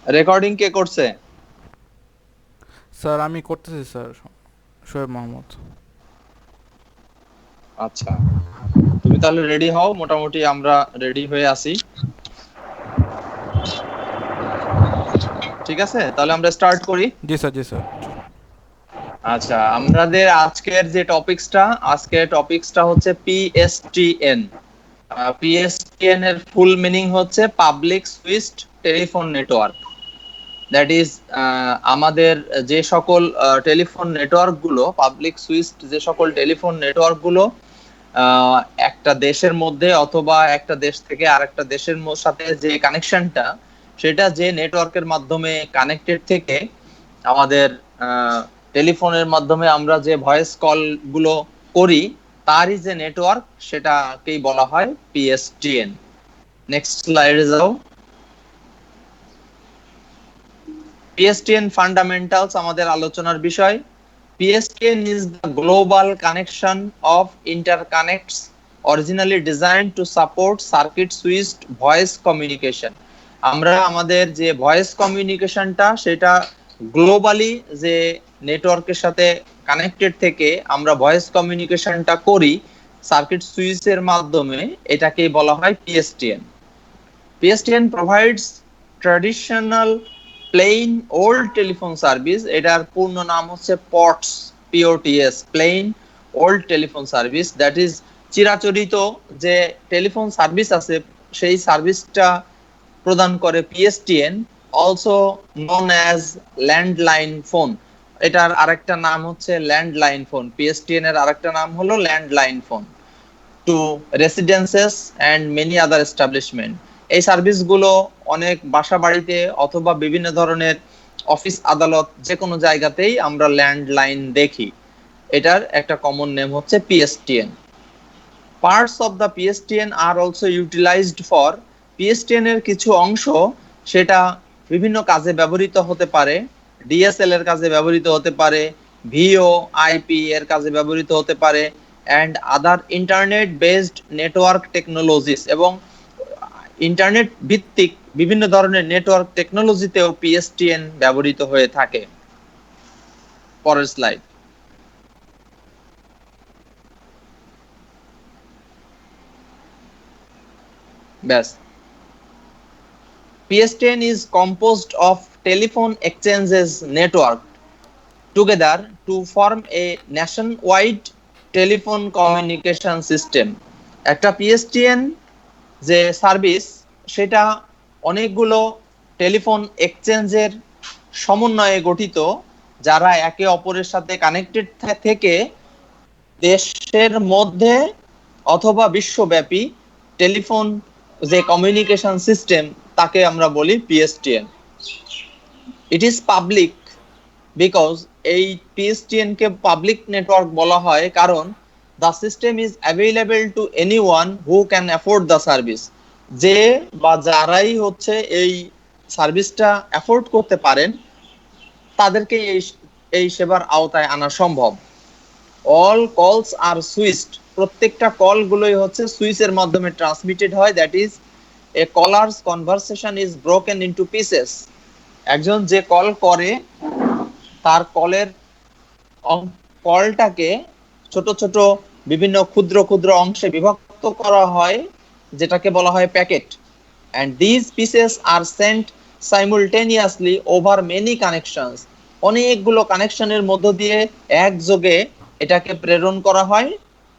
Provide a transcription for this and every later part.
Recording কে করছে? Sir আমি করতেছি স্যার, শোয়েব মাহমুদ। আচ্ছা, তুমি তাহলে রেডি হও, মোটামুটি আমরা রেডি হয়ে আছি। ঠিক আছে, তাহলে আমরা স্টার্ট করি। জি স্যার, জি স্যার। আচ্ছা, আমাদের আজকের টপিকসটা হচ্ছে পিএসটিএন। পিএসটিএন এর ফুল মিনিং হচ্ছে public switched telephone network. That is, আমাদের যে সকল টেলিফোন নেটওয়ার্ক গুলো, পাবলিক সুইচড যে সকল টেলিফোন নেটওয়ার্ক গুলো আহ, একটা দেশের মধ্যে অথবা একটা দেশ থেকে আরেকটা দেশের সাথে যে কানেকশনটা, সেটা যে নেটওয়ার্কের মাধ্যমে কানেক্টেড থেকে আমাদের টেলিফোনের মাধ্যমে আমরা যে ভয়েস কল গুলো করি, তারই যে নেটওয়ার্ক, সেটাকেই বলা হয় পিএসটিএন। নেক্সট স্লাইডে যাও। পিএসটিএন ফান্ডামেন্টালস আমাদের আলোচনার বিষয়। PSTN is the global connection of interconnects originally designed to support circuit switched voice communication. আমরা আমাদের যে ভয়েস কমিউনিকেশনটা, সেটা গ্লোবালি যে নেটওয়ার্কের সাথে কানেক্টেড থেকে আমরা ভয়েস কমিউনিকেশনটা করি সার্কিট সুইচের মাধ্যমে, এটাকেই বলা হয় পিএসটিএন। PSTN provides traditional plain old telephone service। এটার পূর্ণ নাম হচ্ছে POTS, POTS, plain old telephone service, that is চিরাচরিত যে টেলিফোন সার্ভিস আছে, সেই সার্ভিসটা প্রদান করে PSTN, also known as landline phone. এটার আরেকটা নাম হচ্ছে ল্যান্ডলাইন ফোন। PSTN এর আরেকটা নাম হলো landline phone to residences and many other establishment. এই সার্ভিসগুলো অনেক বাসা বাড়িতে অথবা বিভিন্ন ধরনের অফিস আদালত, যে কোনো জায়গাতেই আমরা ল্যান্ডলাইন দেখি। এটার একটা কমন নেম হচ্ছে PSTN. Parts of the PSTN are also utilized for. PSTN এর কিছু অংশ, সেটা বিভিন্ন কাজে ব্যবহৃত হতে পারে। ডিএসএল এর কাজে ব্যবহৃত হতে পারে, ভিও আইপি এর কাজে ব্যবহৃত হতে পারে, and other internet based network technologies, এবং ইন্টারনেট ভিত্তিক বিভিন্ন ধরনের নেটওয়ার্ক টেকনোলজিতেও পিএসটিএন ব্যবহৃত হয়ে থাকে। পরের স্লাইড। ব্যাস। PSTN is composed of telephone exchanges network together to form a nationwide telephone communication system. একটা PSTN যে সার্ভিস, সেটা অনেকগুলো টেলিফোন এক্সচেঞ্জের সমন্বয়ে গঠিত, যারা একে অপরের সাথে কানেক্টেড থেকে দেশের মধ্যে অথবা বিশ্বব্যাপী টেলিফোন যে কমিউনিকেশন সিস্টেম, তাকে আমরা বলি পিএসটিএন। ইট ইজ পাবলিক বিকজ, এই পিএসটিএন কে পাবলিক নেটওয়ার্ক বলা হয় কারণ the system is available to anyone who can afford the service. যে বা যারাই হচ্ছে এই সার্ভিসটা অ্যাফোর্ড করতে পারেন, তাদেরকে এই এই সেবার আওতায় আনা সম্ভব। অল কলস আর সুইচড। প্রত্যেকটা কল গুলোই হচ্ছে সুইচের মাধ্যমে ট্রান্সমিটেড হয়। That is, a caller's conversation is broken into pieces. একজন যে কল করে, তার কলটাকে ছোট ছোট বিভিন্ন ক্ষুদ্র ক্ষুদ্র অংশে বিভক্ত করা হয়, যেটাকে বলা হয় packet. And this pieces are sent simultaneously over many connections. অনেকগুলো কানেকশনের মধ্য দিয়ে একযোগে এটাকে প্রেরণ করা হয়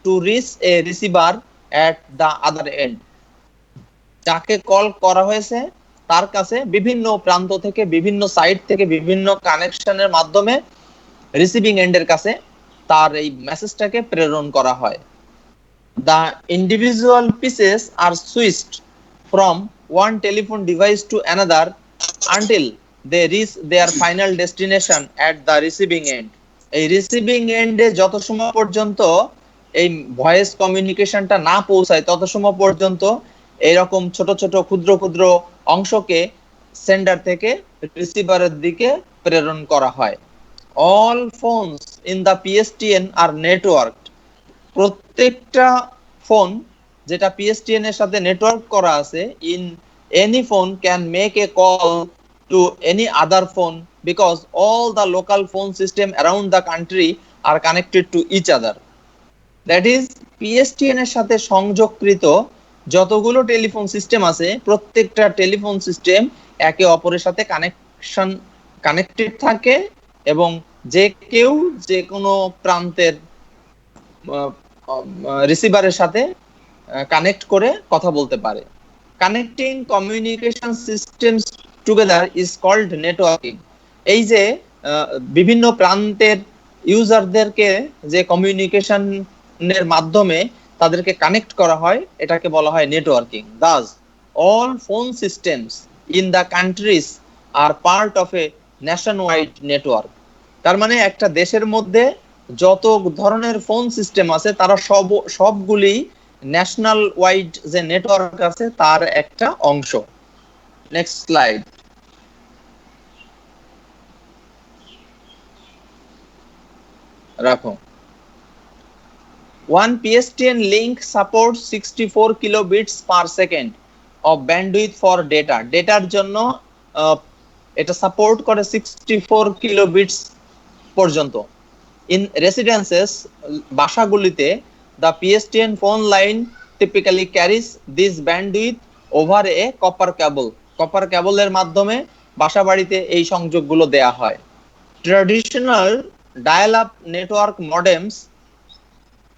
to reach a receiver at the other end. যাকে কল করা হয়েছে তার কাছে বিভিন্ন প্রান্ত থেকে, বিভিন্ন সাইট থেকে, বিভিন্ন কানেকশনের মাধ্যমে রিসিভিং এন্ডের কাছে তার এই মেসেজটাকে প্রেরণ করা হয়। The individual pieces are switched from one telephone device to another until they reach their final destination at the receiving end. এই রিসিভিং এন্ডে যত সময় পর্যন্ত এই ভয়েস কমিউনিকেশনটা না পৌঁছায়, তত সময় পর্যন্ত এরকম ছোট ছোট ক্ষুদ্র ক্ষুদ্র অংশকে সেন্ডার থেকে রিসিভারের দিকে প্রেরণ করা হয়। All phones in the PSTN are network. প্রত্যেকটা ফোন যেটা পিএসটিএন এর সাথে নেটওয়ার্ক করা আছে, in any phone can make a call to any other phone because all the local phone system around the country are connected to each other. That is, PSTN এর সাথে সংযোগকৃত যতগুলো telephone system আছে প্রত্যেকটা telephone system একে অপরের সাথে connected থাকে এবং যে কেউ যে কোনো প্রান্তের রিসিভারের সাথে কানেক্ট করে কথা বলতে পারে। Connecting communication systems together is called networking. এই যে বিভিন্ন প্রান্তের ইউজারদেরকে যে কমিউনিকেশনের মাধ্যমে তাদেরকে কানেক্ট করা হয় এটাকে বলা হয় networking. Thus all phone systems in the countries are part of a nation wide network. তার মানে একটা দেশের মধ্যে যত ধরনের ফোন সিস্টেম আছে তারা সবগুলি ন্যাশনাল ওয়াইড যে নেটওয়ার্ক আছে তার একটা অংশ। Next slide. রাখো। One PSTN link supports 64 kilobits per second of bandwidth for data. ডেটার জন্য এটা সাপোর্ট করে 64 কিলোবিটস পর্যন্ত। In residences, বাসাগুলিতে the PSTN phone line typically carries this bandwidth over a copper cable. Copper কেবলের মাধ্যমে বাসাবাড়িতে এই সংযোগগুলো দেয়া হয়। Traditional dial-up network modems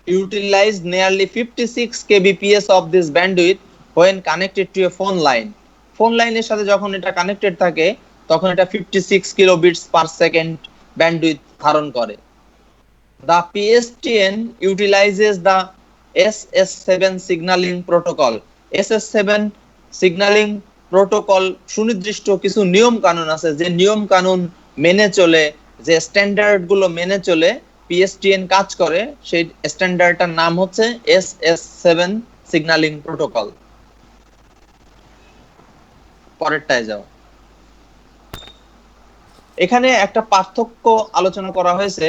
utilize nearly 56 kbps of this bandwidth when connected to a phone line. Phone লাইনের সাথে যখন এটা connected থাকে তখন এটা 56 কিলোবিটস পার সেকেন্ড ব্যান্ডউইথ ধারণ করে। The PSTN utilizes the SS7 signaling protocol. SS7 signaling protocol সুনির্দিষ্ট কিছু নিয়ম কানুন আছে যে নিয়ম কানুন মেনে চলে, যে স্ট্যান্ডার্ড গুলো মেনে চলে PSTN কাজ করে, সেই স্ট্যান্ডার্ডটার নাম হচ্ছে SS7 সিগন্যালিং প্রোটোকল। পরেরটায় যাও। এখানে একটা পার্থক্য আলোচনা করা হয়েছে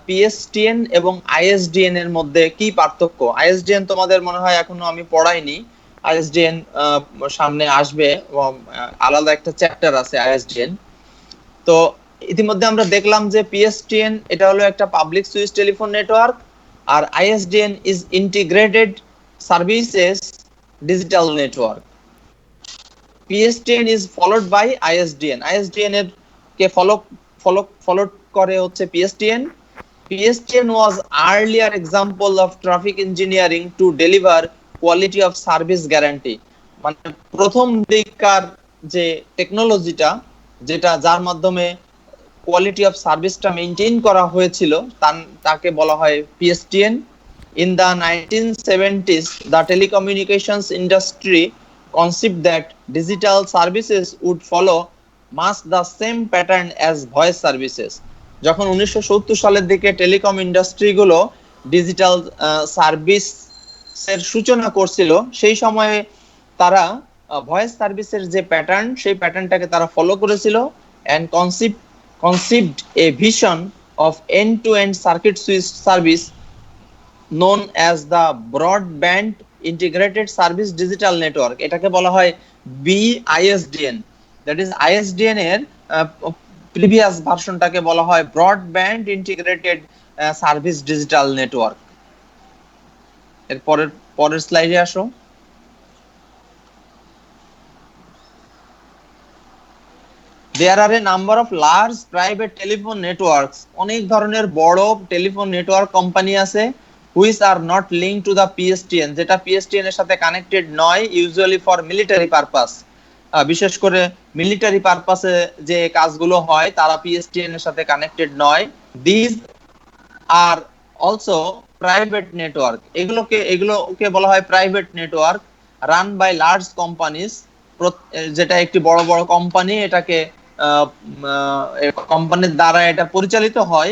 PSTN এবং ISDN এর মধ্যে কি পার্থক্য। ISDN তোমাদের মনে হয় এখনো আমি পড়াইনি, ISDN সামনে আসবে, আলাদা একটা চ্যাপ্টার আছে ISDN। তো ইতিমধ্যে আমরা দেখলাম যে PSTN এটা হলো একটা পাবলিক সুইচ টেলিফোন নেটওয়ার্ক আর ISDN is integrated services digital network. PSTN is followed by ISDN। ISDN এর কে ফলো করে হচ্ছে PSTN। PSTN was earlier example of traffic engineering to deliver quality of service guarantee। মানে প্রথম দিককার যে টেকনোলজিটা যেটা যার মাধ্যমে কোয়ালিটি অফ সার্ভিসটা মেইনটেইন করা হয়েছিল তাকে বলা হয় PSTN। In the 1970s, the telecommunications industry conceived that digital services would follow much the same pattern as voice services. যখন 1970 সালের দিকে টেলিকম ইন্ডাস্ট্রিগুলো ডিজিটাল সার্ভিসের সূচনা করছিল, সেই সময়ে তারা ভয়েস সার্ভিসের যে প্যাটার্ন সেই প্যাটার্নটাকে তারা ফলো করেছিল and conceived a vision of end-to-end circuit switch service known as the broadband integrated service digital network। এটাকে বলা হয় BISDN। that is ISDN এর প্রিভিয়াস ভার্সনটাকে বলা হয় broadband integrated service digital network. এর পরের স্লাইডে আসো। There are a number of large private telephone networks. অনেক ধরনের বড় টেলিফোন নেটওয়ার্ক কোম্পানি আছে which are not linked to the PSTN, যেটা PSTN এর সাথে কানেক্টেড নয়, ইউজুয়ালি ফর মিলিটারি পারপাস। বিশেষ করে মিলিটারি পারপাসে যে কাজগুলো হয় তারা PSTN এর সাথে কানেক্টেড নয়। These are also private network। এগুলোকে বলা হয় private network run by large companies. যেটা একটি বড় বড় কোম্পানি এটাকে কোম্পানির দ্বারা এটা পরিচালিত হয়।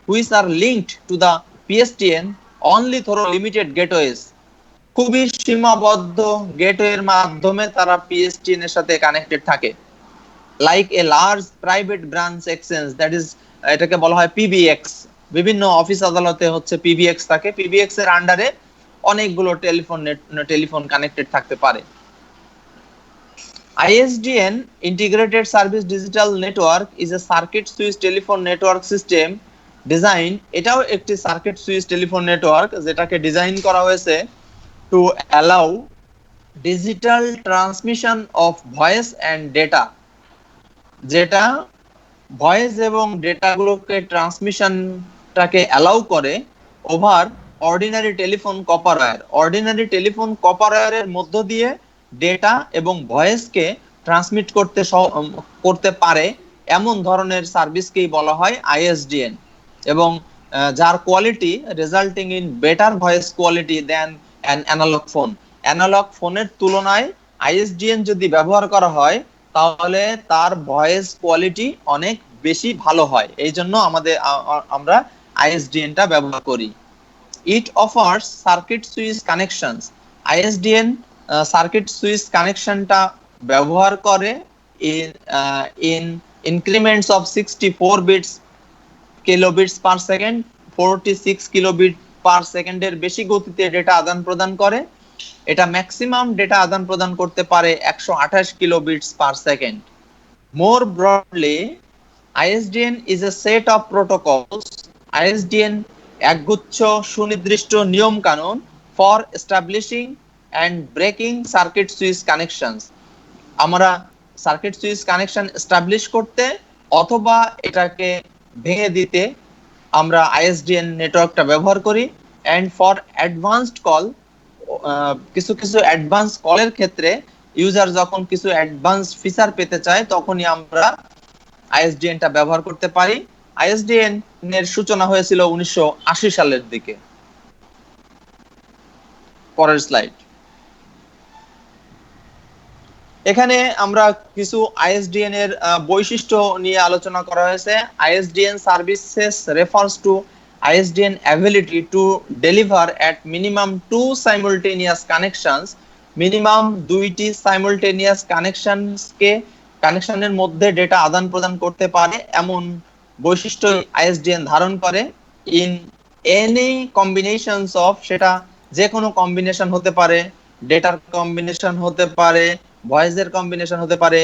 which are linked to the PSTN only through limited gateways। খুবই সীমাবদ্ধ গেটওয়ের মাধ্যমে তারা PSTN এর সাথে কানেক্টেড থাকে। Like a large private branch exchange, that is এটাকে বলা হয় PBX। বিভিন্ন অফিস আদালতে হচ্ছে PBX থাকে, PBX এর আন্ডারে অনেকগুলো টেলিফোন কানেক্টেড থাকতে পারে। ISDN Integrated Service Digital Network is a circuit switch telephone network system design, এটাও একটি সার্কিট সুইচ টেলিফোন নেটওয়ার্ক যেটাকে ডিজাইন করা হয়েছে to allow digital transmission of voice and data, যেটা ভয়েস এবং ডেটাগুলোকে ট্রান্সমিশনটাকে অ্যালাউ করে over ordinary telephone copper wire. Ordinary telephone copper ওয়্যারের মধ্য দিয়ে ডেটা এবং ভয়েসকে ট্রান্সমিট করতে পারে এমন ধরনের সার্ভিসকেই বলা হয় আইএসডিএন, এবং যার quality resulting in better voice quality than an analog phone. Analog ফোনের তুলনায় আইএসডিএন যদি ব্যবহার করা হয় তাহলে তার ভয়েস কোয়ালিটি অনেক বেশি ভালো হয়, এই জন্য আমরা আইএসডিএনটা ব্যবহার করি। It offers circuit switch connections. ISDN circuit switch কানেকশনটা ব্যবহার করে in increments of 64 bits kilobits per second, 46 kilobit per সেকেন্ডের বেশি গতিতে ডেটা আদান প্রদান করে। এটা ম্যাক্সিমাম ডেটা আদান প্রদান করতে পারে 128 kilobits per second. More broadly, ISDN is a set of protocols. ISDN একগুচ্ছ সুনির্দিষ্ট নিয়ম কানুন for establishing and breaking circuit switch connections. আমরা সার্কিট সুইচ কানেকশন এস্টাবলিশ করতে অথবা এটাকে ভেঙে দিতে আমরা ISDN নেটওয়ার্কটা ব্যবহার করি। অ্যান্ড ফর অ্যাডভান্সড কল, কিছু কিছু অ্যাডভান্স কলের ক্ষেত্রে ইউজার যখন কিছু অ্যাডভান্স ফিচার পেতে চায় তখনই আমরা আইএসডিএনটা ব্যবহার করতে পারি। আইএসডিএন এর সূচনা হয়েছিল 1980 সালের দিকে। পরের স্লাইড। এখানে আমরা কিছু আইএসডিএন এর বৈশিষ্ট্য নিয়ে আলোচনা করা হয়েছে। ISDN services refers to ISDN ability to deliver at minimum 2 simultaneous connections, minimum দুইটি সাইমালটেনিয়াস কানেকশনের মধ্যে ডেটা আদান প্রদান করতে পারে এমন বৈশিষ্ট্য ISDN ধারণ করে। ইন এনি কম্বিনেশনস অফ, সেটা যে কোনো কম্বিনেশন হতে পারে, ডেটার কম্বিনেশন হতে পারে, ভয়েসের কম্বিনেশন হতে পারে,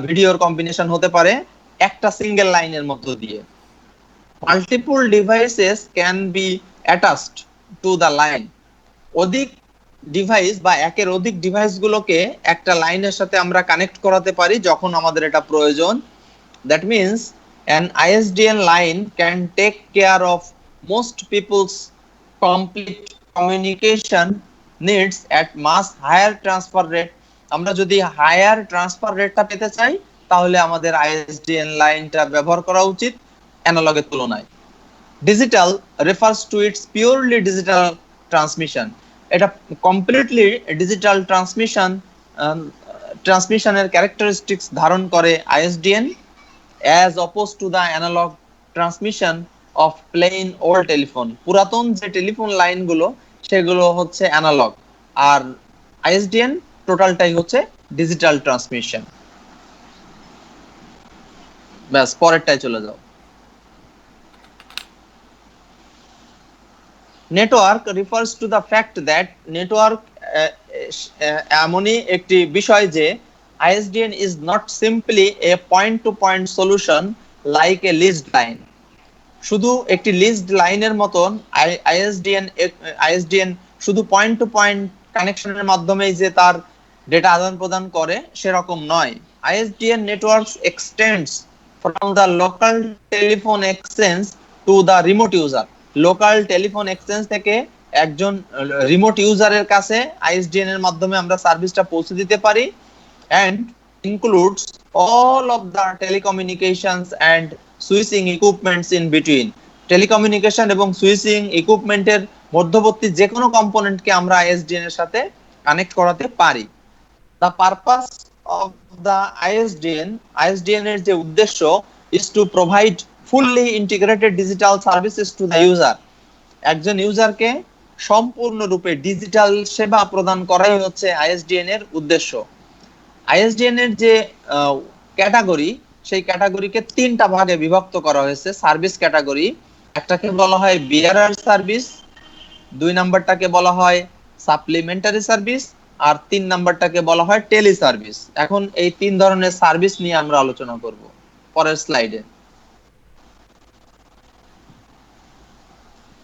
ভিডিওর কম্বিনেশন হতে পারে, একটা সিঙ্গেল লাইনের মধ্য দিয়ে। Multiple devices can be attached to the line. অধিক ডিভাইস বা একের অধিক ডিভাইসগুলোকে একটা লাইনের সাথে আমরা কানেক্ট করাতে পারি যখন আমাদের এটা প্রয়োজন। That means an ISDN line can take care of most people's complete communication needs at much higher transfer rate. আমরা যদি হায়ার ট্রান্সফার রেটটা পেতে চাই তাহলে আমাদের ISDN লাইনটা ব্যবহার করা উচিত অ্যানালগের তুলনায়। Digital refers to its purely digital transmission. এটা কমপ্লিটলি ডিজিটাল ট্রান্সমিশনের ক্যারেক্টারিস্টিক্স ধারণ করে ISDN as opposed to the analog transmission of plain old telephone. পুরাতন যে টেলিফোন লাইনগুলো সেগুলো হচ্ছে অ্যানালগ, আর ISDN টোটালটাই হচ্ছে ডিজিটাল ট্রান্সমিশন। ব্যাস, পরেরটাই চলে যাও। Network refers to the fact that network এমনই একটি বিষয় যে ISDN is not simply a point-to-point solution like a leased line. শুধু একটি লিজড লাইনের মতন ISDN শুধু পয়েন্ট টু পয়েন্ট কানেকশনের মাধ্যমেই যে তার ডেটা আদান প্রদান করে সেরকম নয়। ISDN networks extends from the local telephone exchange to the remote user. Local telephone exchange থেকে একজন রিমোট ইউজারের কাছে ISDN এর মাধ্যমে আমরা সার্ভিসটা পৌঁছে দিতে পারি। and includes all of the telecommunications and switching equipments in between. Telecommunication এবং সুইচিং ইকুইপমেন্টের মধ্যবর্তী যে কোনো কম্পোনেন্টকে আমরা ISDN এর সাথে কানেক্ট করাতে পারি। The purpose of the ISDN এর যে উদ্দেশ্য is to provide fully integrated digital services to the user. একজন ইউজারকে সম্পূর্ণরূপে ডিজিটাল সেবা প্রদান করাই হচ্ছে ISDN এর উদ্দেশ্য। ISDN এর যে ক্যাটাগরি, সেই ক্যাটাগরিকে তিনটা ভাগে বিভক্ত করা হয়েছে সার্ভিস ক্যাটাগরি। একটাকে বলা হয় বিয়ারার সার্ভিস, দুই নাম্বারটাকে বলা হয় সাপ্লিমেন্টারি সার্ভিস, আর 3 নাম্বারটাকে বলা হয় টেলি সার্ভিস। এখন এই 3 ধরনের সার্ভিস নিয়ে আমরা আলোচনা করব পরের স্লাইডে।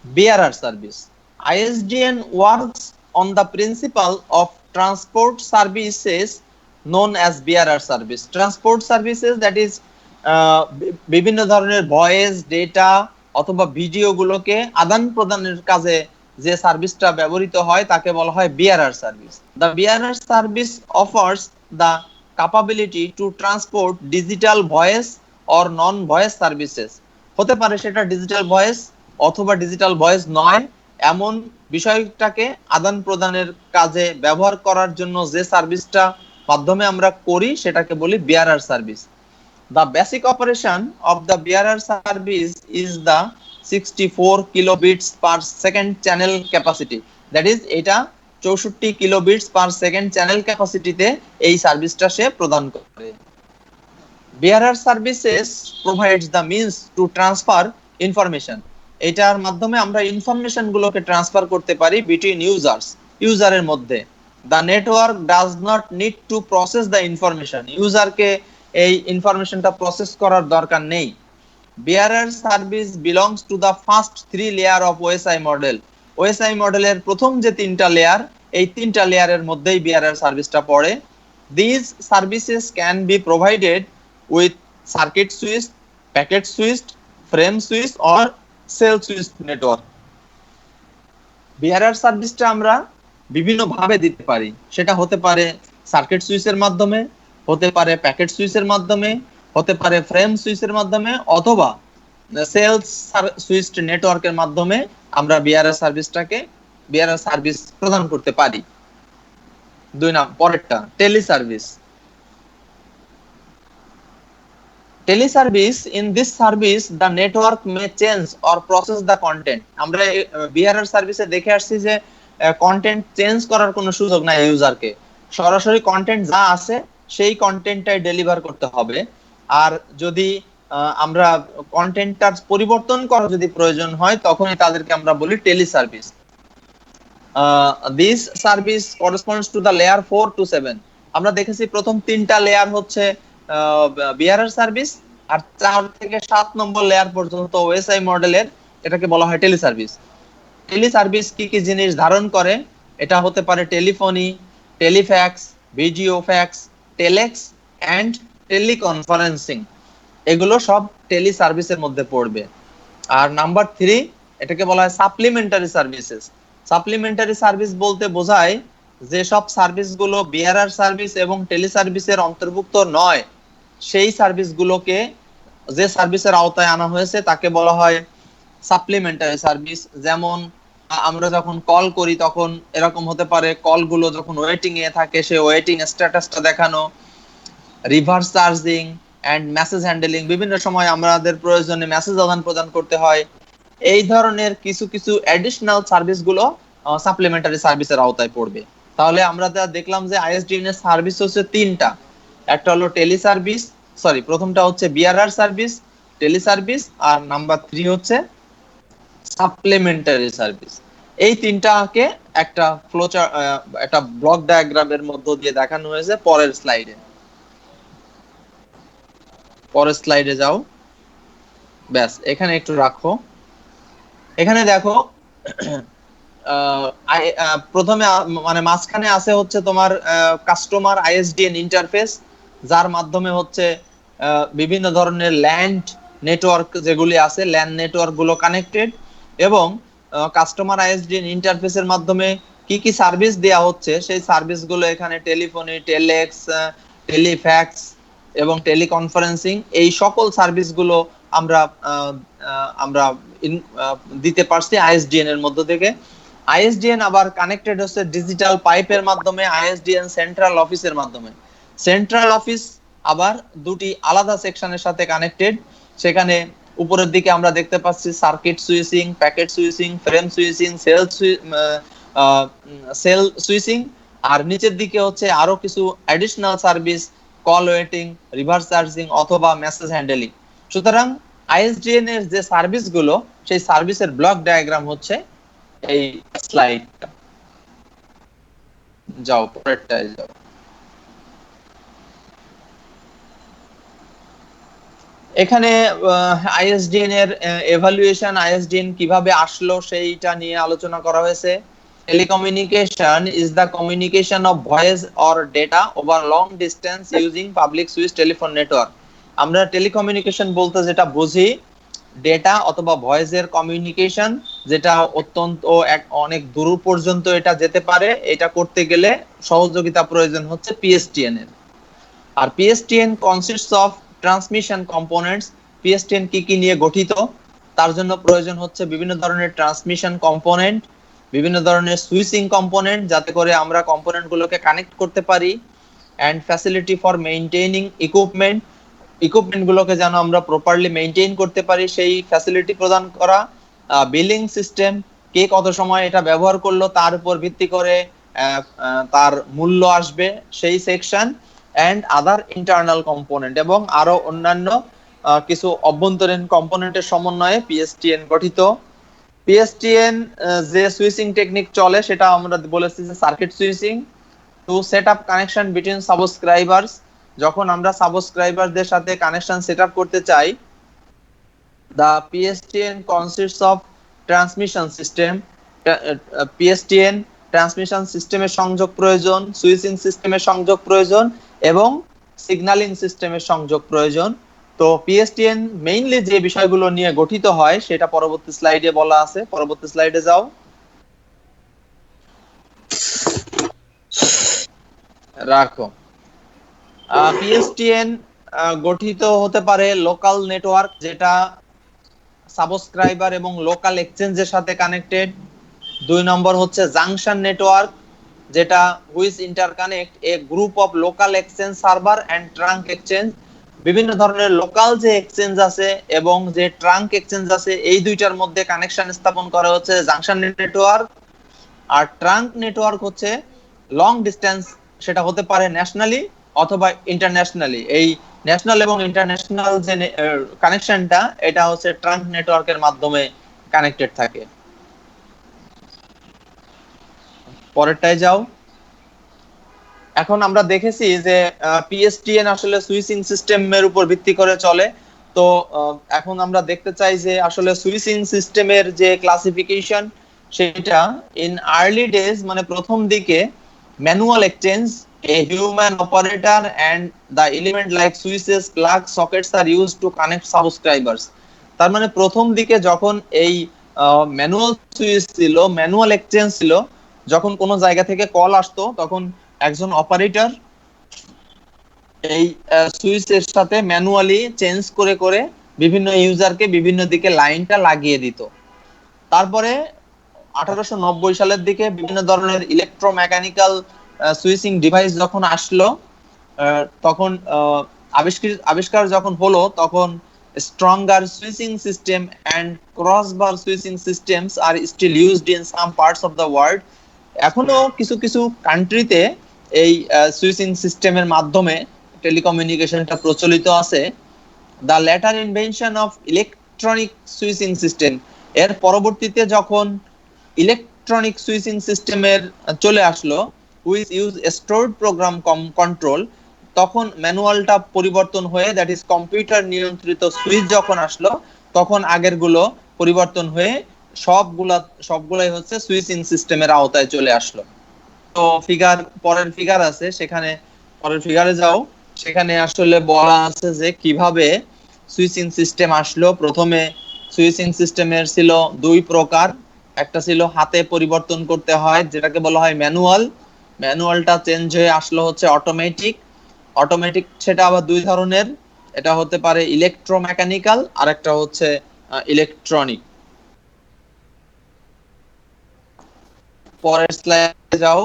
bearer service. ISDN works on the principle of transport services known as bearer service. Transport services, that is বিভিন্ন ধরনের ভয়েস, ডেটা অথবা ভিডিও গুলোকে আদান প্রদানের কাজে যে সার্ভিসটা ব্যবহৃত হয় তাকে বলা হয় bearer service. The bearer service offers the capability to transport digital voice or non-voice services. হতে পারে সেটা ডিজিটাল ভয়েস অথবা ডিজিটাল ভয়েস নয় এমন বিষয়টাকে আদান প্রদানের কাজে ব্যবহার করার জন্য যে সার্ভিসটা মাধ্যমে আমরা করি সেটাকে বলি bearer service. The basic operation of the bearer service is the 64 kilobits per second channel capacity. That is, এটা 64 kilobits per second channel ক্যাপাসিটিতে এই সার্ভিসটা সে প্রদান করে। bearer services provides the means to transfer information. এটার মাধ্যমে আমরা ইনফরমেশন গুলোকে transfer করতে পারি বিটুইন ইউজারের মধ্যে। the network does not need to process the information. ইউজারকে এই ইনফরমেশনটা প্রসেস করার দরকার নেই। bearer service belongs to the first 3 layer of OSI model. OSI মডেলের প্রথম যে 3টা লেয়ার, এই 3টা লেয়ারের মধ্যেই bearer সার্ভিসটা পড়ে। these services can be provided with circuit switched, packet switched, frame switched or cell switched network. bearer সার্ভিসটা আমরা বিভিন্ন ভাবে দিতে পারি। সেটা হতে পারে সার্কিট সুইচের মাধ্যমে, হতে পারে প্যাকেট সুইচের মাধ্যমে, হতে পারে ফ্রেম সুইচের মাধ্যমে অথবা সেল সুইচড নেটওয়ার্কের মাধ্যমে আমরা bearer সার্ভিস প্রদান করতে পারি। 2 নাম্বার পরেরটা tele service. Teleservice, in this service the network may change or process the content. আমরা bearer সার্ভিসে দেখে আসছি যে কন্টেন্ট চেঞ্জ করার কোনো সুযোগ নাই ইউজারকে, সরাসরি কন্টেন্ট যা আছে সেই কন্টেন্টটাই ডেলিভার করতে হবে। আর যদি আমরা কন্টেন্টটার পরিবর্তন করার যদি প্রয়োজন হয় তখনই তাদেরকে আমরা বলি tele service. This service corresponds to the layer 4 to 7। আমরা দেখেছি প্রথম 3টা লেয়ার হচ্ছে bearer সার্ভিস, আর 4 থেকে 7 নম্বর লেয়ার পর্যন্ত ওএসআই মডেলের এটাকে বলা হয় টেলি সার্ভিস। টেলি সার্ভিস কি কি জিনিস ধারণ করে? এটা হতে পারে telephony, telefax, video fax, telex and teleconferencing. এগুলো সব টেলি সার্ভিসের মধ্যে পড়বে। আর নাম্বার 3 এটাকে বলা হয় সাপ্লিমেন্টারি সার্ভিসেস। সাপ্লিমেন্টারি সার্ভিস বলতে বোঝায় যে সব সার্ভিসগুলো bearer সার্ভিস এবং টেলি সার্ভিসের অন্তর্ভুক্ত নয় সেই সার্ভিসগুলোকে যে সার্ভিসের আওতায় আনা হয়েছে তাকে বলা হয় সাপ্লিমেন্টারি সার্ভিস। যেমন আমরা যখন কল করি তখন এরকম হতে পারে কলগুলো যখন ওয়েটিং এ থাকে সে ওয়েটিং স্ট্যাটাসটা দেখানো, reverse charging and message handling, বিভিন্ন সময় আমাদের প্রয়োজনে মেসেজ আদান প্রদান করতে হয়। এই ধরনের কিছু কিছু অ্যাডিশনাল সার্ভিসগুলো সাপ্লিমেন্টারি সার্ভিসের আওতায় পড়বে। তাহলে আমরা যা দেখলাম যে আইএসডিএন এর সার্ভিস হচ্ছে 3টা। একটা হলো টেলি সার্ভিস, প্রথমটা হচ্ছে bearer সার্ভিস, টেলি সার্ভিস, আর নাম্বার 3 হচ্ছে সাপ্লিমেন্টারি সার্ভিস। এই 3টাকে একটা ফ্লোচার্ট, একটা ব্লক ডায়াগ্রামের মধ্য দিয়ে দেখানো হয়েছে পরের স্লাইডে যাও। ব্যাস, এখানে একটু রাখো। এখানে দেখো প্রথমে মানে মাঝখানে আছে হচ্ছে তোমার কাস্টমার আইএসডিএন ইন্টারফেস, যার মাধ্যমে হচ্ছে বিভিন্ন ধরনের ল্যান্ড নেটওয়ার্ক যেগুলি আছে ল্যান নেটওয়ার্ক গুলো কানেক্টেড, এবং কাস্টমার আইএসডিএন ইন্টারফেসের মাধ্যমে কি কি সার্ভিস দেয়া হচ্ছে সেই সার্ভিসগুলো এখানে টেলিফোনি, টেলেক্স, টেলিফ্যাক্স এবং টেলিকনফারেন্সিং, এই সকল সার্ভিসগুলো আমরা দিতে পারছি আইএসডিএন এর মধ্য থেকে। আইএসডিএন আবার কানেক্টেড হচ্ছে ডিজিটাল পাইপের মাধ্যমে আইএসডিএন সেন্ট্রাল অফিসের মাধ্যমে। সেন্ট্রাল অফিস আবার দুটি আলাদা সেকশনের সাথে কানেক্টেড। সেখানে উপরের দিকে আমরা দেখতে পাচ্ছি circuit switching, packet switching, frame switching, cell switching, আর নিচের দিকে হচ্ছে আরো কিছু additional service, call waiting, reverse charging অথবা মেসেজ হ্যান্ডলিং। সুতরাং আইএসডিএন এর যে সার্ভিসগুলো সেই সার্ভিসের ব্লক ডায়াগ্রাম হচ্ছে এই স্লাইডটা। যাও পরেরটায় যাও। এখানে আইএসডিএন এর এভালুয়েশন, আইএসডিএন কিভাবে আসলো সেইটা নিয়ে আলোচনা করা হয়েছে। Telecommunication is the communication of voice or data over long distance using public switch telephone network. আমরা টেলিকমিউনিকেশন বলতে যেটা বুঝি, ডেটা অথবা ভয়েসের কমিউনিকেশন, যেটা অত্যন্ত অনেক দূর পর্যন্ত এটা যেতে পারে। এটা করতে গেলে সহযোগিতা প্রয়োজন হচ্ছে পিএসটিএন এর। আর পিএসটিএন কনসিস্টস অফ ট্রান্সমিশন কম্পোনেন্টস। পিএসটিএন কি কি নিয়ে গঠিত? তার জন্য প্রয়োজন হচ্ছে বিভিন্ন ধরনের ট্রান্সমিশন কম্পোনেন্ট, বিভিন্ন ধরনের সুইচিং কম্পোনেন্ট, যাতে করে আমরা কম্পোনেন্ট গুলোকে কানেক্ট করতে পারি, and facility for maintaining equipment. Equipment গুলোকে যেন আমরা প্রপারলি মেইনটেইন করতে পারি, সেই ফ্যাসিলিটি প্রদান করা। বিলিং সিস্টেম, কে কত সময় এটা ব্যবহার করলো তার উপর ভিত্তি করে তার মূল্য আসবে, সেই section. And other internal component, এবং আরো অন্যান্য কিছু অভ্যন্তরীণ কম্পোনেন্টের সমন্বয়ে পিএসটিএন গঠিত। পিএসটিএন যে সুইচিং টেকনিক চলে সেটা আমরা বলেছি যে circuit switching. To set up connection between subscribers, যখন আমরা সাবস্ক্রাইবারদের সাথে কানেকশন সেট আপ করতে চাই, the PSTN consists of transmission system, PSTN transmission সিস্টেমের সংযোগ প্রয়োজন, সুইচিং সিস্টেমের সংযোগ প্রয়োজন, এবং সিগন্যালিং সিস্টেমের সংযোগ প্রয়োজন। তো পিএসটিএন মেইনলি যে বিষয়গুলো নিয়ে গঠিত হয় সেটা পরবর্তী স্লাইডে বলা আছে। পরবর্তী স্লাইডে যাও। রাখো। পিএসটিএন গঠিত হতে পারে লোকাল নেটওয়ার্ক, যেটা সাবস্ক্রাইবার এবং লোকাল এক্সচেঞ্জের সাথে কানেক্টেড। 2 নম্বর হচ্ছে জাংশন নেটওয়ার্ক, যেটা which interconnect a group of local exchange server and trunk exchange. বিভিন্ন ধরনের লোকাল যে এক্সচেঞ্জ আছে এবং যে ট্রাঙ্ক এক্সচেঞ্জ আছে, এই দুইটার মধ্যে কানেকশন স্থাপন করা হচ্ছে জাংশন নেটওয়ার্ক। আর ট্রাঙ্ক নেটওয়ার্ক হচ্ছে লং ডিস্টেন্স, সেটা হতে পারে ন্যাশনালি অথবা ইন্টারন্যাশনালি। এই ন্যাশনাল এবং ইন্টারন্যাশনাল যে কানেকশনটা, এটা হচ্ছে ট্রাঙ্ক নেটওয়ার্কের মাধ্যমে কানেক্টেড থাকে। পরেরটায় যাও। এখন আমরা দেখেছি যে পিএসটিএন আসলে সুইচিং সিস্টেমের উপর ভিত্তি করে চলে। তো এখন আমরা দেখতে চাই যে আসলে সুইচিং সিস্টেমের যে ক্লাসিফিকেশন, সেটা ইন আর্লি ডেজ, মানে প্রথম দিকে manual exchange, a human operator and the element like switches, plug, sockets are used to connect subscribers. তার মানে প্রথম দিকে যখন এই ম্যানুয়াল সুইচ ছিল, ম্যানুয়াল এক্সচেঞ্জ ছিল, যখন কোনো জায়গা থেকে কল আসতো তখন একজন অপারেটর এই সুইচের সাথে ম্যানুয়ালি চেঞ্জ করে করে বিভিন্ন ইউজারকে বিভিন্ন দিকে লাইনটা লাগিয়ে দিত। তারপরে 1890 সালের দিকে বিভিন্ন ধরনের ইলেকট্রোমেকানিক্যাল সুইচিং ডিভাইস যখন আসলো, তখন আবিষ্কার যখন হলো, তখন stronger switching system and crossbar switching systems are still used in some parts of the world. এখনো কিছু কিছু কান্ট্রিতে এই সুইচিং সিস্টেমের মাধ্যমে টেলিকমিউনিকেশনটা প্রচলিত আছে। The latter invention of electronic switching system, এর পরবর্তীতে যখন ইলেকট্রনিক সুইচিং সিস্টেমের চলে আসলো, which use stored program control, তখন ম্যানুয়ালটা পরিবর্তন হয়ে, দ্যাট ইজ কম্পিউটার নিয়ন্ত্রিত সুইচ যখন আসলো, তখন আগের গুলো পরিবর্তন হয়ে সবগুলাই হচ্ছে সুইচিং সিস্টেমের আওতায় চলে আসলো। তো পরের ফিগার আছে, সেখানে পরের ফিগারে যাও। সেখানে আসলে বলা আছে যে কিভাবে সুইচিং সিস্টেম আসলো। প্রথমে সুইচিং সিস্টেমের ছিল 2 প্রকার। একটা ছিল হাতে পরিবর্তন করতে হয়, যেটাকে বলা হয় ম্যানুয়াল। ম্যানুয়ালটা চেঞ্জ হয়ে আসলো হচ্ছে অটোমেটিক। অটোমেটিক সেটা আবার 2 ধরনের, এটা হতে পারে ইলেকট্রোমেকানিক্যাল, আর একটা হচ্ছে ইলেকট্রনিক। পরের স্লাইডে যাও।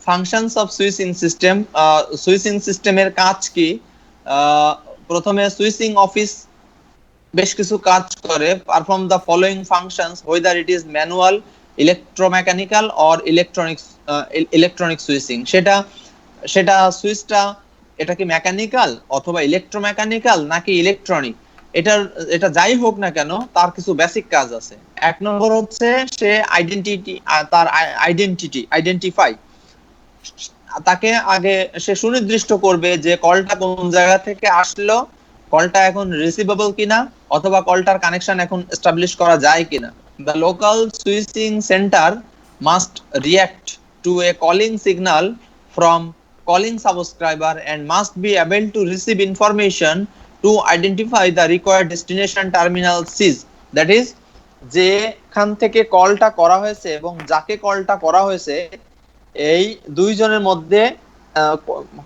Functions of switching system, switching সিস্টেমের কাজ কি? প্রথমে সুইচিং অফিস বেশ কিছু কাজ করে। Perform the following functions whether it is manual, electromechanical or electronic switching। সেটা সুইচটা, এটা কি মেকানিক্যাল অথবা ইলেকট্রোমেকানিক্যাল নাকি ইলেকট্রনিক, এটার এটা যাই হোক না কেন তার কিছু বেসিক কাজ আছে। এক নম্বর হচ্ছে সে আইডেন্টিফাই, তাকে আগে সে সুনির্দিষ্ট করবে যে কলটা কোন জায়গা থেকে আসলো, কলটা এখন রিসিভেবল কিনা, অথবা কলটার কানেকশন এখন এস্টাবলিশ করা যায় কিনা। The local switching center must react to a calling signal from calling subscriber and must be able to receive information to identify the required destination terminal sees, that is যেখান থেকে কলটা করা হয়েছে এবং যাকে কলটা করা হয়েছে এই দুইজনের মধ্যে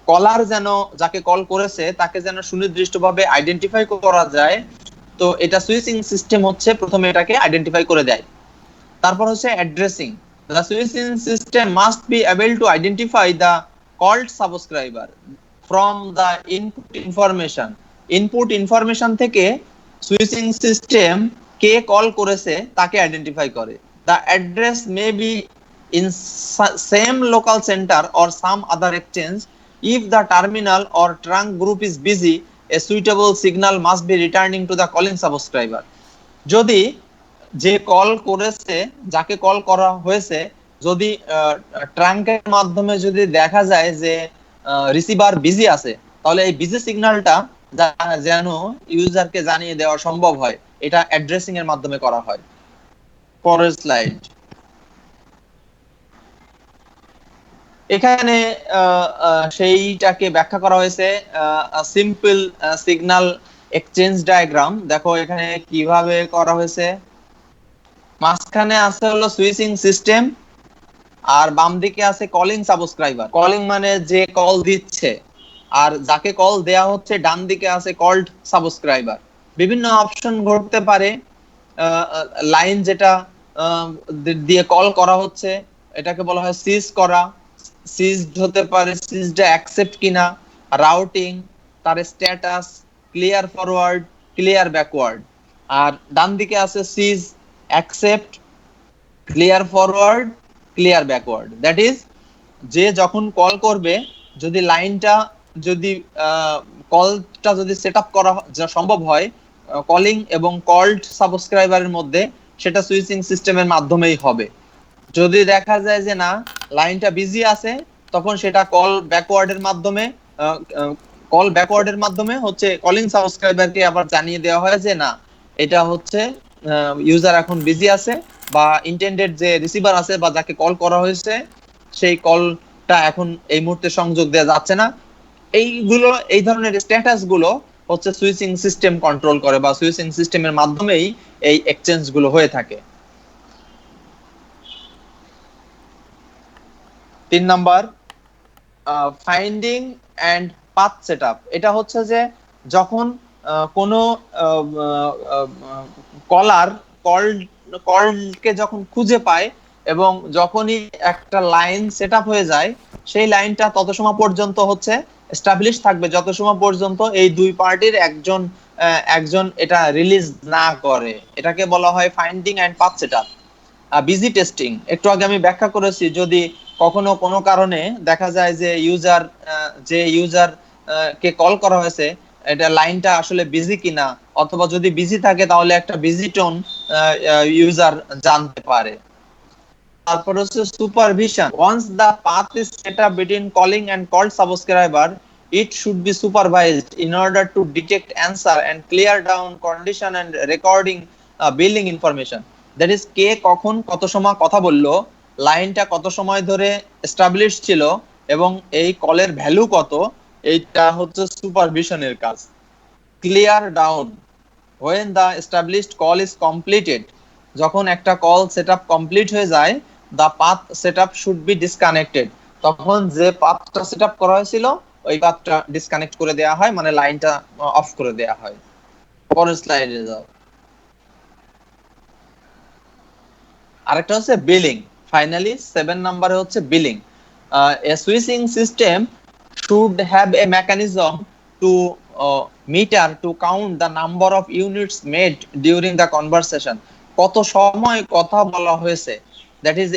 কলার যেন যাকে কল করেছে তাকে যেন সুনির্দিষ্টভাবে আইডেন্টিফাই করা যায়। তো এটা সুইচিং সিস্টেম হচ্ছে প্রথমে এটাকে আইডেন্টিফাই করে দেয়। তারপর হচ্ছে addressing, the switching system must be able to identify the called subscriber from the input information থেকে সুইচিং সিস্টেম কে কল করেছে তাকে আইডেন্টিফাই করে। The address may be in same local center or some other exchange. If the terminal or trunk group is busy, a suitable signal must be returning to the calling subscriber. যদি যে call করেছে, যাকে call করা হয়েছে, যদি ট্রাঙ্কের মাধ্যমে যদি দেখা যায় যে রিসিভার বিজি আছে, তাহলে এই বিজি সিগন্যালটা যেন ইউজারকে জানিয়ে দেওয়া সম্ভব হয়। এটা অ্যাড্রেসিং এর মাধ্যমে করা হয়। পরের স্লাইড। এখানে সেইটাকে ব্যাখ্যা করা হয়েছে সিম্পল সিগন্যাল এক্সচেঞ্জ ডায়াগ্রাম। দেখো এখানে কিভাবে করা হয়েছে। মাঝখানে আছে হলো সুইচিং সিস্টেম, আর বাম দিকে আছে কলিং সাবস্ক্রাইবার। কলিং মানে যে কল দিচ্ছে, আর যাকে কল দেয়া হচ্ছে ডান দিকে আছে কল্ড সাবস্ক্রাইবার। বিভিন্ন অপশন ঘটতে পারে। লাইন যেটা দিয়ে কল করা হচ্ছে এটাকে বলা হয় সিজ করা, সিজড হতে পারে, সিজড অ্যাকসেপ্ট কিনা, রাউটিং, তার status, clear forward, clear backward. আর ডান দিকে আছে seize, accept, clear forward, clear backward. That is যে যখন কল করবে, যদি লাইনটা যদি কলটা যদি সেট আপ করা সম্ভব হয় কলিং এবং কল্ড সাবস্ক্রাইবারের মধ্যে, সেটা সুইচিং সিস্টেমের মাধ্যমেই হবে। যদি দেখা যায় যে না লাইনটা বিজি আছে, তখন সেটা কল ব্যাকওয়ার্ডের মাধ্যমে হচ্ছে কলিং সাবস্ক্রাইবারকে আবার জানিয়ে দেওয়া হয় যে না এটা হচ্ছে ইউজার এখন বিজি আছে, বা ইন্টেন্ডেড যে রিসিভার আছে বা যাকে কল করা হয়েছে সেই কলটা এখন এই মুহূর্তে সংযোগ দেওয়া যাচ্ছে না। এইগুলো, এই ধরনের স্ট্যাটাস গুলো হচ্ছে সুইচিং সিস্টেম কন্ট্রোল করে, বা সুইচিং সিস্টেমের মাধ্যমেই এই এক্সচেঞ্জ গুলো হয়ে থাকে। 3 number finding and path setup. এটা হচ্ছে যে যখন কোনো কলার কলকে যখন খুঁজে পায় এবং যখনই একটা লাইন সেটআপ হয়ে যায়, সেই লাইনটা তত সময় পর্যন্ত হচ্ছে এস্টাবলিশ থাকবে যত সময় পর্যন্ত এই দুই পার্টির একজন এটা রিলিজ না করে। এটাকে বলা হয় finding and path setup. Busy testing একটু আগে আমি ব্যাখ্যা করেছি। যদি কখনো কোনো কারণে দেখা যায় যে ইউজার কে কল করা হয়েছে এটা লাইনটা আসলে বিজি কিনা, অথবা যদি বিজি থাকে তাহলে একটা বিজি টোন ইউজার জানতে পারে। তারপর হচ্ছে supervision. Once the path is set up between calling and called subscriber, it should be supervised in order to detect answer and clear down condition and recording billing information. That is কে কখন কত সময় কথা বললো, লাইনটা কত সময় ধরে establish ছিল এবং এই কলের ভ্যালু কত, এইটা হচ্ছে সুপারভিশনের কাজ। Clear down, when the established call is completed, যখন একটা কল সেটআপ কমপ্লিট হয়ে যায়, the path setup should be disconnected, তখন যে পাথটা সেটআপ করা হয়েছিল ওই পাথটা ডিসকানেক্ট করে দেওয়া হয়, মানে লাইনটা অফ করে দেওয়া হয়। পরের স্লাইডে যাও। আরেকটা হচ্ছে বিলিং। ফাইনালি 7 নম্বরে হচ্ছে billing. A switching system should have a mechanism to meter to count the number of units made during the conversation. কত সময় কথা বলা হয়েছে, দ্যাট ইজ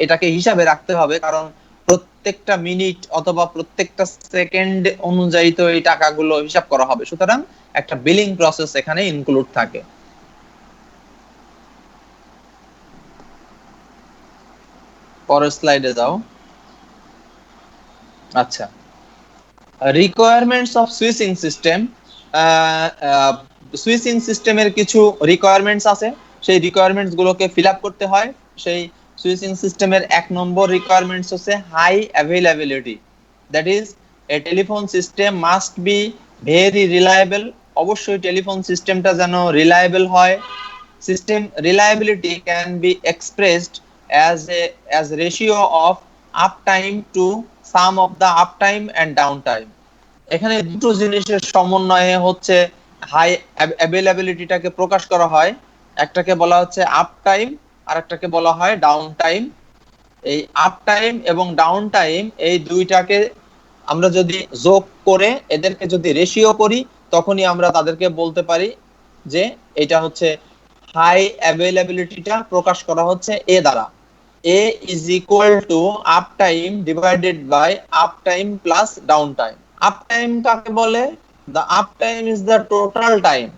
এটাকে হিসাবে রাখতে হবে। কারণ প্রত্যেকটা মিনিট অথবা প্রত্যেকটা সেকেন্ড অনুযায়ী তো এই টাকাগুলো হিসাব করা হবে, সুতরাং একটা বিলিং প্রসেস এখানে ইনক্লুড থাকে। পরের স্লাইডে যাও। আচ্ছা, requirements of switching system. Switching সিস্টেমের কিছু রিকোয়ারমেন্টস আছে, সেই রিকোয়ারমেন্টস গুলোকে ফিল আপ করতে হয়। সেই সুইচিং সিস্টেমের 1 নম্বর রিকোয়ারমেন্টস হচ্ছে high availability. That is a telephone system must be very reliable. অবশ্যই টেলিফোন সিস্টেমটা যেন রিলায়েবল হয়। System reliability can be expressed as ratio of uptime to sum of the uptime and downtime। এখানে দুটো জিনিসের সমন্বয়ে হচ্ছে হাই অ্যাভেইলেবিলিটিটাকে প্রকাশ করা হয়। একটাকে বলা হচ্ছে আপ টাইম আর একটাকে বলা হয় ডাউন টাইম। এই আপ টাইম এবং ডাউন টাইম এই দুইটাকে আমরা যদি যোগ করে এদেরকে যদি রেশিও করি, তখনই আমরা তাদেরকে বলতে পারি যে এটা হচ্ছে হাই অ্যাভেইলেবিলিটিটা প্রকাশ করা হচ্ছে এ দ্বারা। A is equal to uptime divided by uptime plus downtime। Uptime কাকে বলে? The uptime is the total time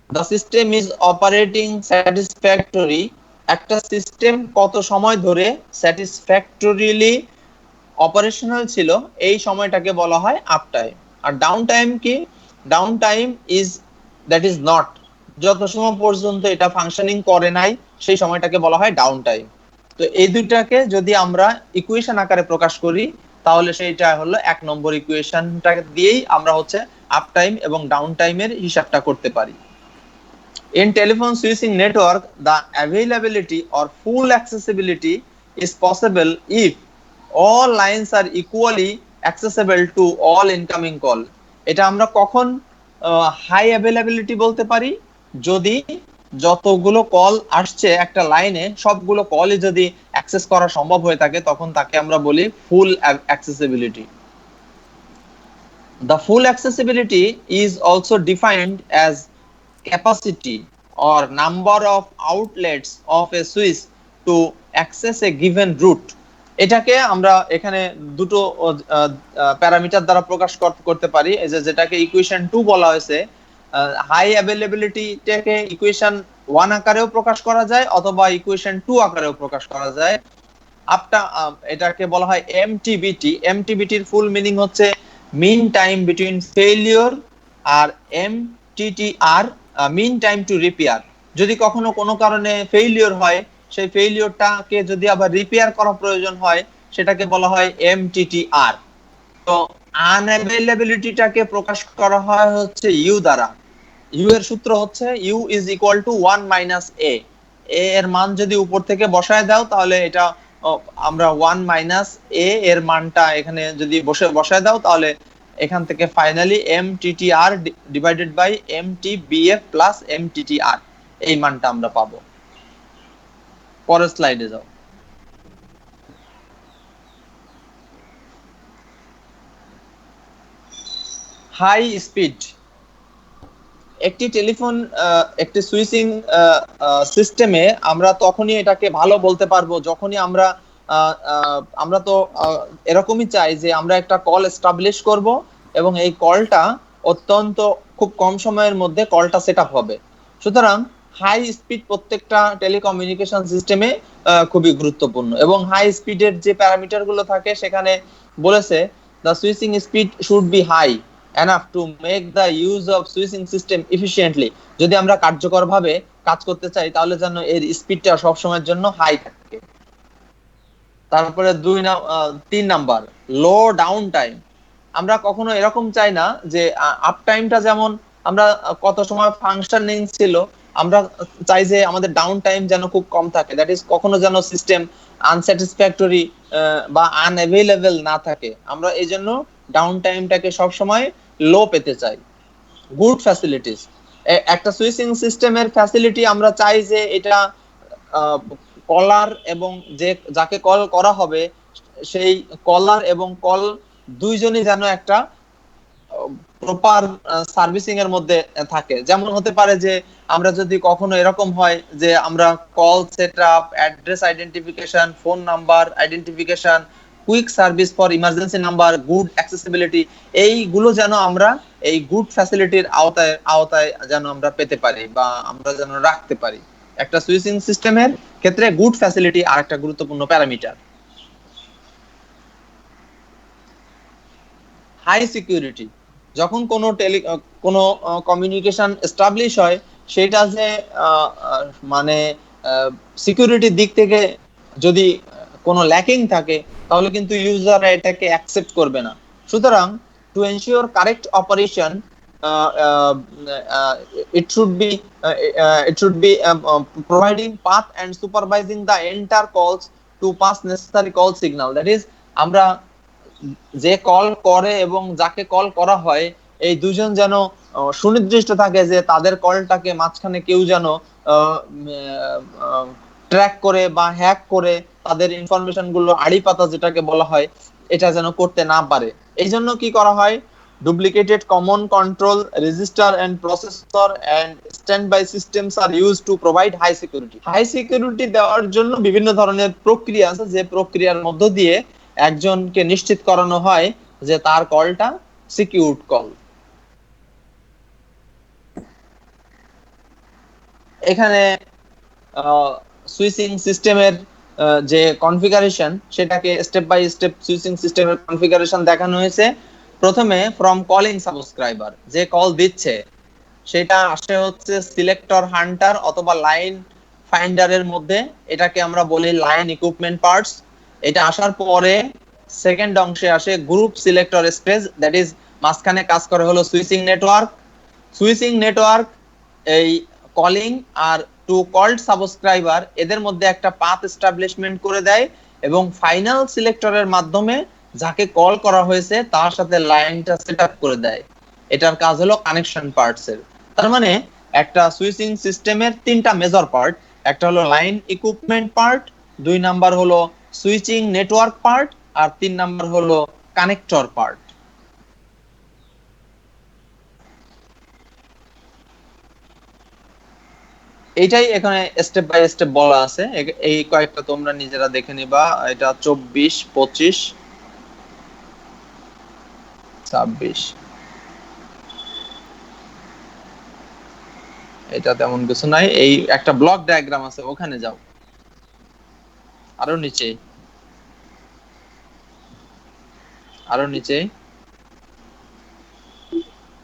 the system is operating satisfactorily। একটা সিস্টেম কত সময় ধরে স্যাটিসফ্যাক্টরিলি অপারেশনাল ছিল, এই সময়টাকে বলা হয় আপটাইম। আর ডাউন টাইম কি? Down time is that is not, যত সময় পর্যন্ত এটা ফাংশনিং করে নাই সেই সময়টাকে বলা হয় ডাউন টাইম। তো এই দুইটাকে যদি আমরা ইকুয়েশন আকারে প্রকাশ করি, তাহলে সেইটা হলো 1 নম্বর ইকুয়েশনটা দিয়েই আমরা হচ্ছে আপ টাইম এবং ডাউন টাইমের হিসাবটা করতে পারি। In telephone switching network, the availability or full accessibility is possible if all lines are equally accessible to all incoming call। এটা আমরা কখন হাই অ্যাভেইলেবিলিটি বলতে পারি? যদি যতগুলো কল আসছে একটা লাইনে সবগুলো কলই যদি অ্যাক্সেস করা সম্ভব হয়ে থাকে, তখন তাকে আমরা বলি ফুল accessibility. The full accessibility is also defined as capacity or number of outlets of a switch to access a given route। এটাকে আমরা এখানে দুটো প্যারামিটার দ্বারা প্রকাশ করতে পারি। এই যে যেটাকে ইকুয়েশন 2 বলা হয়েছে, হাই অ্যাভেইলেবিলিটিটাকে ইকুয়েশন 1 আকারেও প্রকাশ করা যায় অথবা ইকুয়েশন 2 আকারেও প্রকাশ করা যায়। এটাকে বলা হয় এমটিবিটি। এমটিবিটির ফুল মিনিং হচ্ছে মিন টাইম বিটুইন ফেইলিওর, আর MTTR mean time to repair. যদি কখনো কোনো কারণে ফেইলিওর হয়, সেই ফেইলিওরটাকে যদি আবার রিপেয়ার করা প্রয়োজন হয়, সেটাকে বলা হয় এমটিটিআর। তো আনঅ্যাভেইলেবিলিটিটাকে প্রকাশ করা হয় হচ্ছে ইউ দ্বারা। ইউ এর সূত্র হচ্ছে U is equal to 1 minus A. এর মান যদি উপর থেকে বসায় দাও, তাহলে এটা আমরা 1 মাইনাস এ এর মানটা এখানে যদি বসায় দাও, তাহলে এখান থেকে finally MTTR divided by MTBF plus MTTR এই মানটা আমরা পাবো। পরের স্লাইডে যাও। High speed. একটি টেলিফোন একটি সুইচিং সিস্টেমে আমরা তখনই এটাকে ভালো বলতে পারবো যখনই আমরা তো এরকমই চাই যে আমরা একটা কল এস্টাবলিশ করব এবং এই কলটা অত্যন্ত খুব কম সময়ের মধ্যে কলটা সেট আপ হবে। সুতরাং হাই স্পিড প্রত্যেকটা টেলিকমিউনিকেশন সিস্টেমে খুবই গুরুত্বপূর্ণ। এবং হাই স্পিডের যে প্যারামিটার গুলো থাকে সেখানে বলেছে the switching speed should be high enough to make the use of switching system efficiently। যদি আমরা কার্যকরভাবে কাজ করতে চাই, তাহলে যেন এর স্পিডটা সব সময়ের জন্য হাই থাকে। তারপরে 3 নাম্বার লো ডাউন টাইম। আমরা কখনো এরকম চাই না যে আপ টাইমটা যেমন আমরা কত সময় ফাংশনিং ছিল, আমরা চাই যে আমাদের ডাউন টাইম যেন খুব কম থাকে। দ্যাট ইজ কখনো যেন সিস্টেম আনস্যাটিসফ্যাক্টরি বা আনঅ্যাভেইলেবল না থাকে। আমরা এই জন্য ডাউন টাইমটাকে সব সময় লো পেতে চাই। Good facilities. একটা সুইচিং সিস্টেমের ফ্যাসিলিটি আমরা চাই যে এটা কলার এবং যাকে কল করা হবে সেই কলার এবং কল দুইজনই যেন একটা প্রপার সার্ভিসিং এর মধ্যে থাকে। যেমন হতে পারে যে আমরা যদি কখনো এরকম হয় যে আমরা call setup, address identification, phone number identification, quick service for emergency number, good accessibility, এইগুলো যেন আমরা এই গুড ফ্যাসিলিটির আওতায় যেন আমরা পেতে পারি বা আমরা যেন রাখতে পারি। একটা সুইচিং সিস্টেমের ক্ষেত্রে গুড ফ্যাসিলিটি আর একটা গুরুত্বপূর্ণ প্যারামিটার। হাই সিকিউরিটি, যখন কোনো কমিউনিকেশন এস্টাবলিশ হয় সেটা যে মানে সিকিউরিটির দিক থেকে যদি কোনো ল্যাকিং থাকে তাহলে কিন্তু ইউজাররা এটাকে অ্যাকসেপ্ট করবে না। সুতরাং to ensure correct operation it should be providing path and supervising the entire calls to pass necessary call signal, that is আমরা যে কল করে এবং যাকে কল করা হয় এই দুজন যেন সুনির্দিষ্ট থাকে যে তাদের কলটাকে মাঝখানে কেউ যেন ট্র্যাক করে বা হ্যাক করে তাদের ইনফরমেশন গুলো আড়ি পাতা যেটাকে বলা হয় এটা যেন করতে না পারে। এই জন্য কি করা হয়, duplicated common control register and processor and standby systems are used to provide high security. High security দেওয়ার জন্য বিভিন্ন ধরনের প্রক্রিয়া আছে, যে প্রক্রিয়ার মধ্য দিয়ে একজনকে নিশ্চিত করানো হয় যে তার কলটা সিকিউরড কল। এখানে সুইচিং সিস্টেমের যে কনফিগারেশন সেটাকে স্টেপ বাই স্টেপ সুইচিং সিস্টেমের কনফিগারেশন দেখানো হয়েছে। প্রথমে ফ্রম কলিং সাবস্ক্রাইবার, যে কল দিচ্ছে সেটা আসে হচ্ছে সিলেক্টর হান্টার অথবা লাইন ফাইন্ডারের মধ্যে, এটাকে আমরা বলি লাইন ইকুইপমেন্ট পার্টস। এটা আসার পরে সেকেন্ড অংশে আসে group selector space, that is মাঝখানে কাজ করে হলো সুইচিং নেটওয়ার্ক। সুইচিং নেটওয়ার্ক এই কলিং আর টু কল্ড সাবস্ক্রাইবার এদের মধ্যে একটা পাথ এস্টাবলিশমেন্ট করে দেয় এবং ফাইনাল সিলেক্টরের মাধ্যমে যাকে কল করা হয়েছে তার সাথে লাইনটা সেটআপ করে দেয়। এটার কাজ হলো কানেকশন পার্টস এর। তার মানে একটা সুইচিং সিস্টেমের তিনটা মেজর পার্ট, একটা হলো লাইন ইকুইপমেন্ট পার্ট, দুই নাম্বার হলো সুইচিং নেটওয়ার্ক পার্ট, আর তিন নাম্বার হলো কানেক্টর পার্ট। এইটাই এখানে স্টেপ বাই স্টেপ বলা আছে, এই কয়েকটা তোমরা নিজেরা দেখে নিবা। এটা 24, 25, 26, এটা তেমন কিছু নাই। এই একটা ব্লক ডায়াগ্রাম আছে, ওখানে যাও আরো নিচে, আরো নিচে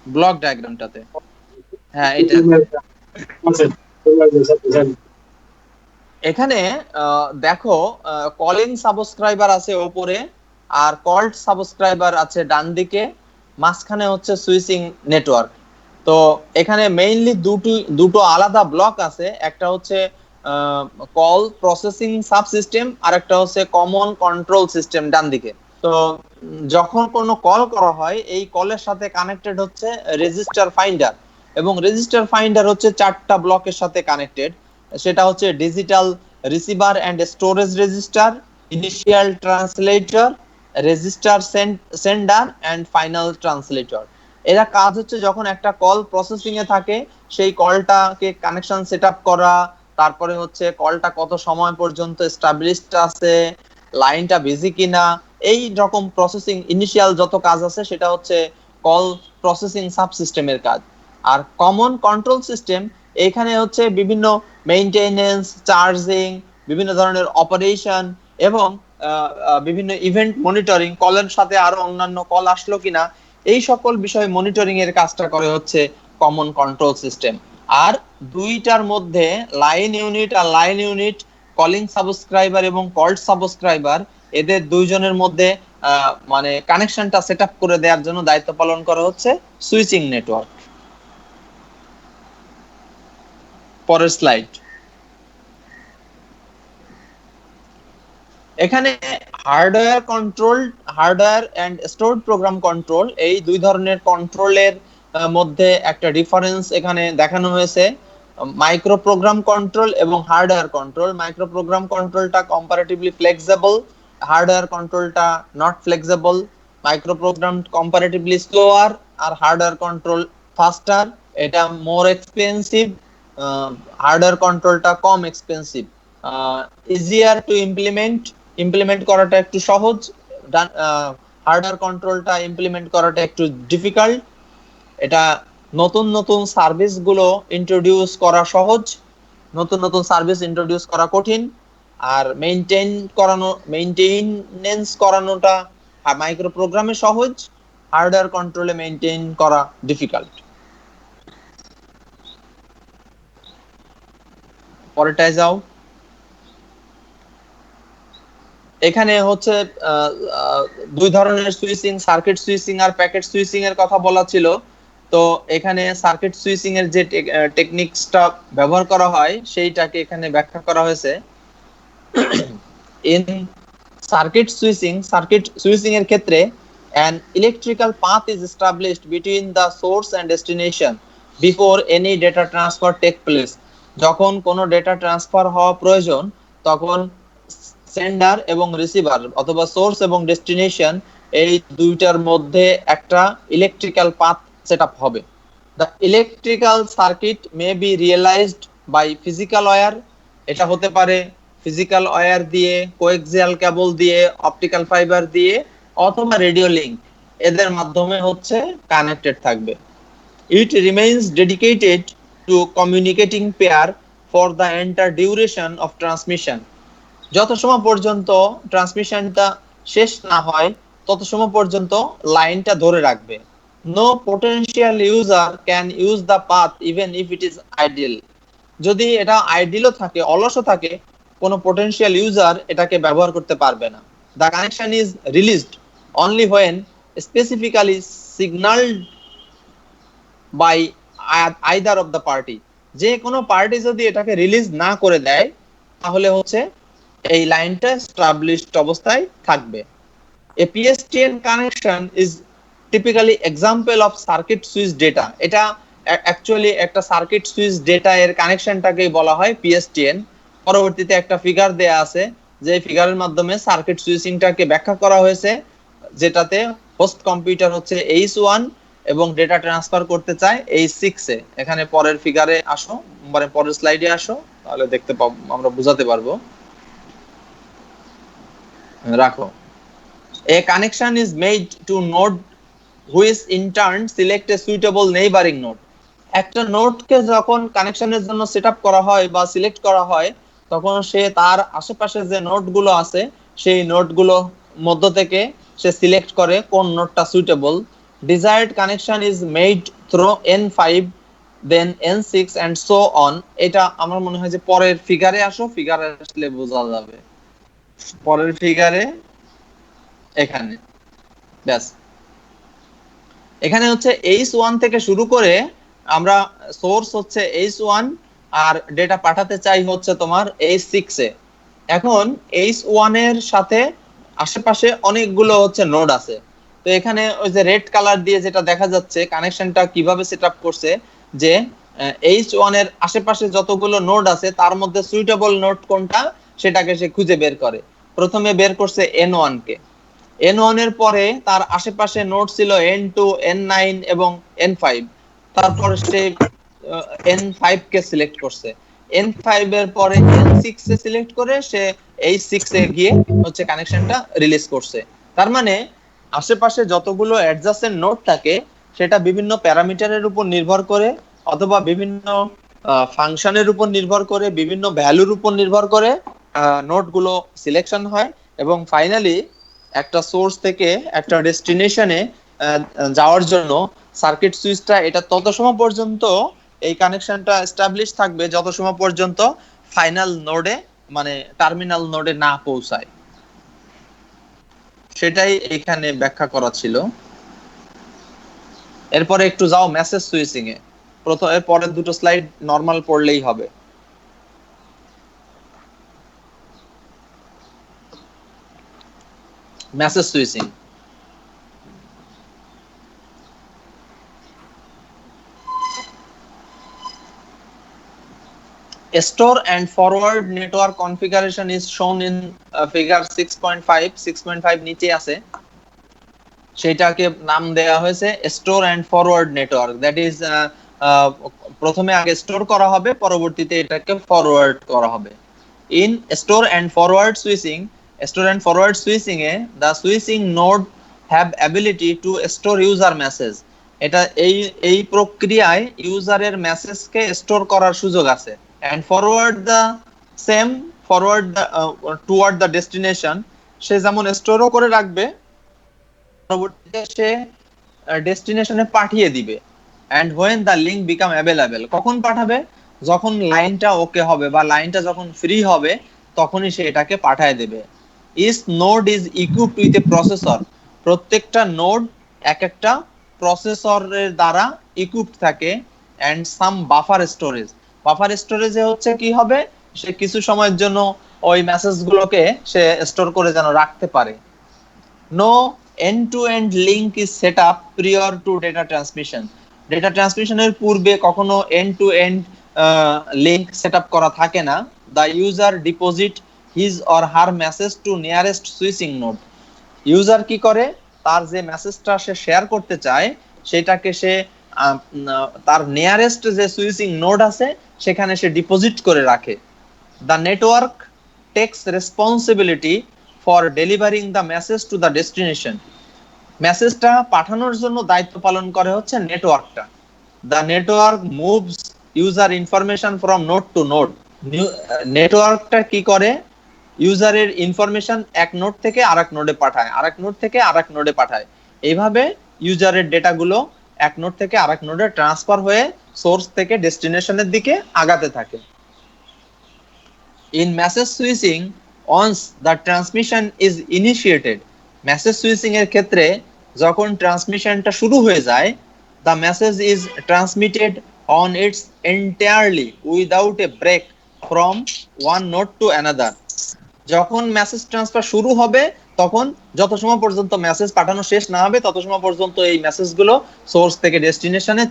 ব্লক ডায়াগ্রামটাতে, হ্যাঁ এটা। এখানে দেখো কলিং সাবস্ক্রাইবার আছে উপরে আর কল্ড সাবস্ক্রাইবার আছে ডান দিকে, মাঝখানে হচ্ছে সুইচিং নেটওয়ার্ক। তো এখানে মেইনলি দুটো আলাদা ব্লক আছে, একটা হচ্ছে কল প্রসেসিং সাবসিস্টেম আর একটা হচ্ছে কমন কন্ট্রোল সিস্টেম ডান দিকে। তো যখন কোনো কল করা হয় এই কলের সাথে কানেক্টেড হচ্ছে রেজিস্টার ফাইন্ডার, এবং রেজিস্টার ফাইন্ডার হচ্ছে চারটা ব্লকের সাথে কানেক্টেড। সেটা হচ্ছে digital receiver and storage register, initial translator, register sender and final translator. এরা কাজ হচ্ছে যখন একটা কল প্রসেসিং এ থাকে সেই কলটাকে কানেকশন সেটআপ করা, তারপরে হচ্ছে কলটা কত সময় পর্যন্ত এস্টাবলিশড আছে, লাইনটা বিজি কিনা, এই রকম প্রসেসিং ইনিশিয়াল যত কাজ আছে সেটা হচ্ছে কল প্রসেসিং সাবসিস্টেমের কাজ। আর কমন কন্ট্রোল সিস্টেম এখানে হচ্ছে বিভিন্ন মেইনটেনেন্স, চার্জিং, বিভিন্ন ধরনের অপারেশন এবং বিভিন্ন ইভেন্ট মনিটরিং, কলের সাথে আরো অন্যান্য কল আসলো কিনা এই সকল বিষয় মনিটরিং এর কাজটা করে হচ্ছে কমন কন্ট্রোল সিস্টেম। আর দুইটার মধ্যে লাইন ইউনিট আর লাইন ইউনিট, কলিং সাবস্ক্রাইবার এবং কল্ড সাবস্ক্রাইবার, এদের দুইজনের মধ্যে মানে কানেকশনটা সেটআপ করে দেওয়ার জন্য দায়িত্ব পালন করা হচ্ছে সুইচিং নেটওয়ার্ক। পরের স্লাইড। এখানে hardware and stored program control, এই দুই ধরনের কন্ট্রোলের মধ্যে একটা ডিফারেন্স এখানে দেখানো হয়েছে। মাইক্রো প্রোগ্রাম কন্ট্রোল এবং হার্ডওয়্যার কন্ট্রোল। মাইক্রো প্রোগ্রাম কন্ট্রোলটা কম্পারেটিভলি ফ্লেক্সিবল, হার্ডওয়্যার কন্ট্রোলটা not flexible. Micro program comparatively slower আর হার্ডওয়্যার কন্ট্রোল ফাস্টার, এটা মোর এক্সপেন্সিভ। হার্ডওয়্যার কন্ট্রোলটা কম এক্সপেন্সিভ। ইজিয়ার টু ইমপ্লিমেন্ট করাটা একটু সহজ, হার্ডওয়্যার কন্ট্রোলটা ইমপ্লিমেন্ট করাটা একটু ডিফিকাল্ট। এটা নতুন নতুন সার্ভিস গুলো ইন্ট্রোডিউস করা সহজ, নতুন নতুন সার্ভিস ইন্ট্রোডিউস করা কঠিন, আর মেইনটেনেন্স করানোটা মাইক্রো প্রোগ্রামে সহজ, হার্ডওয়্যার কন্ট্রোলে মেইনটেইন করা ডিফিকাল্ট। পরেরটায় যাও। এখানে হচ্ছে দুই ধরনের সুইচিং, সার্কিট সুইচিং আর প্যাকেট সুইচিং এর কথা বলা ছিল। তো এখানে সার্কিট সুইচিং এর যে টেকনিক্সটা ব্যবহার করা হয় সেইটাকে এখানে ব্যাখ্যা করা হয়েছে। ইন সার্কিট সুইচিং এর ক্ষেত্রে an electrical path is established between the source and destination before any data transfer take place. যখন কোনো ডেটা ট্রান্সফার হওয়া প্রয়োজন তখন সেন্ডার এবং রিসিভার অথবা সোর্স এবং ডেস্টিনেশন এই দুইটার মধ্যে একটা ইলেকট্রিক্যাল পাথ সেটআপ হবে। The electrical circuit may be realized by physical wire, এটা হতে পারে ফিজিক্যাল ওয়্যার দিয়ে, কোএক্সিয়াল কেবল দিয়ে, অপটিক্যাল ফাইবার দিয়ে, অথবা রেডিও লিংক, এদের মাধ্যমে হচ্ছে কানেক্টেড থাকবে। It remains dedicated to communicating pair for the entire duration of transmission. যত সময় পর্যন্ত ট্রান্সমিশনটা শেষ না হয় তত সময় পর্যন্ত লাইনটা ধরে রাখবে। No potential user can use the path even if it is ideal. যদি এটা আইডিয়ালও থাকে, অলসও থাকে, কোনো পোটেনশিয়াল ইউজার এটাকে ব্যবহার করতে পারবে না। The connection is released only when specifically signalled by either of the party. যে কোনো পার্টি যদি এটাকে রিলিজ না করে দেয় তাহলে হচ্ছে এই লাইনটা এস্টাবলিশড অবস্থায় থাকবে। A PSTN connection is typically example of circuit switch data. এটা অ্যাকচুয়ালি একটা সার্কিট সুইচ ডেটা এর কানেকশনটাকেই বলা হয় PSTN। পরবর্তীতে একটা ফিগার দেয়া আছে, যে ফিগারের মাধ্যমে সার্কিট সুইচিংটাকে ব্যাখ্যা করা হয়েছে, যেটাতে হোস্ট কম্পিউটার হচ্ছে H1 এবং ডেটা ট্রান্সফার করতে চায় H6 এ। এখানে পরের ফিগারে আসো, মানে পরের স্লাইডে আসো, তাহলে দেখতে পাবো, আমরা বুঝাতে পারবো। রাখো। A connection is made to node which in turn select a suitable neighboring node. একটা নোডকে যখন কানেকশনের জন্য সেটআপ করা হয় বা সিলেক্ট করা হয় তখন সে তার আশেপাশে যে নোডগুলো আছে সেই নোডগুলো মধ্য থেকে সে সিলেক্ট করে কোন নোডটা suitable. Desired connection is made through N5 then N6 and so on. এটা আমার মনে হয় যে পরের ফিগারে আসো, ফিগারে আসলে বোঝা যাবে। পরের ফিগারে এখানে ব্যাস, এখানে হচ্ছে H1 থেকে শুরু করে আমরা সোর্স হচ্ছে H1 আর ডেটা পাঠাতে চাই হচ্ছে তোমার H6 এ। এখন H1 এর সাথে আশেপাশে অনেকগুলো হচ্ছে নোড আছে। তো এখানে ওই যে রেড কালার দিয়ে যেটা দেখা যাচ্ছে কানেকশনটা কিভাবে সেটআপ করছে, যে H1 এর আশেপাশে যতগুলো নোড আছে তার মধ্যে সুইটেবল নোড কোনটা সেটাকে সে খুঁজে বের করে। প্রথমে বের করছে N1 কে, N1 এর পরে তার আশেপাশে নোড ছিল N2, N9 এবং N5। তারপর সে N5 কে সিলেক্ট করছে, N5 এর পরে N6 এ সিলেক্ট করে সে H6 এ গিয়ে হচ্ছে কানেকশনটা রিলিজ করছে। তার মানে আশেপাশে যতগুলো অ্যাডজাসেন্ট নোড থাকে সেটা বিভিন্ন প্যারামিটারের উপর নির্ভর করে অথবা বিভিন্ন ফাংশনের উপর নির্ভর করে, বিভিন্ন ভ্যালুর উপর নির্ভর করে নোডগুলো সিলেকশন হয় এবং ফাইনালি একটা সোর্স থেকে একটা ডেস্টিনেশনে যাওয়ার জন্য সার্কিট সুইচটা এটা তত সময় পর্যন্ত এই কানেকশনটা এস্টাবলিশ থাকবে যত সময় পর্যন্ত ফাইনাল নোডে মানে টার্মিনাল নোডে না পৌঁছায়। সেটাই এখানে ব্যাখ্যা করা ছিল। এরপরে একটু যাও মেসেজ সুইচিং এ। প্রথমে পরের দুটো স্লাইড নরমাল পড়লেই হবে। Message switching, store and forward network configuration is shown in figure 6.5 6.5 নিচে আছে, সেটাকে নাম দেয়া হয়েছে store and forward network. That is প্রথমে আগে স্টোর করা হবে, পরবর্তীতে এটাকে ফরওয়ার্ড করা হবে। In store and forward switching store and forward switching a the switching node have ability to store user message. এটা এই প্রক্রিয়ায় ইউজারের মেসেজকে স্টোর করার সুযোগ আছে। And forward the same forward the toward the destination, সে যেমন স্টোরও করে রাখবে, পরবর্তীতে সে ডেস্টিনেশনে পাঠিয়ে দিবে। And when the link become available, কখন পাঠাবে? যখন লাইনটা ওকে হবে বা লাইনটা যখন ফ্রি হবে তখনই সে এটাকে পাঠিয়ে দেবে। Each node is equipped with a processor, প্রত্যেকটা নোড এক একটা প্রসেসরের দ্বারা ইকুইপড থাকে। And some buffer storage, buffer স্টোরেজে হচ্ছে কি হবে, সে কিছু সময়ের জন্য ওই মেসেজগুলোকে সে স্টোর করে যেন রাখতে পারে। No end-to-end link is set up prior to data transmission, data ট্রান্সমিশনের পূর্বে কখনো end to end link set up করা থাকে না। The user deposit his or her message to nearest switching node, user কি করে, তার যে মেসেজটা সে শেয়ার করতে চায় সেটাকে সে তার নিয়ারেস্ট যে সুইচিং নোড আছে সেখানে সে ডিপোজিট করে রাখে। The network takes responsibility for delivering the message to the destination, মেসেজটা পাঠানোর জন্য দায়িত্ব পালন করে হচ্ছে নেটওয়ার্কটা। The network moves user information from node to node, নেটওয়ার্কটা কি করে, ইউজারের ইনফরমেশন এক নোড থেকে আরেক নোডে পাঠায়, আরেক নোড থেকে আরেক নোডে পাঠায়। এইভাবে ইউজারের ডেটাগুলো এক নোড থেকে আরেক নোডে ট্রান্সফার হয়ে সোর্স থেকে ডেস্টিনেশনের দিকে আগাতে থাকে। In message switching, once the transmission is initiated, message switching এর ক্ষেত্রে যখন ট্রান্সমিশনটা শুরু হয়ে যায়, the message is transmitted on its entirely without a break from one node to another, যখন মেসেজ ট্রান্সফার শুরু হবে তখন যত সময় পর্যন্ত মেসেজ পাঠানো শেষ না হবে তত সময় পর্যন্ত এই মেসেজগুলো সোর্স থেকে ডেস্টিনেশনে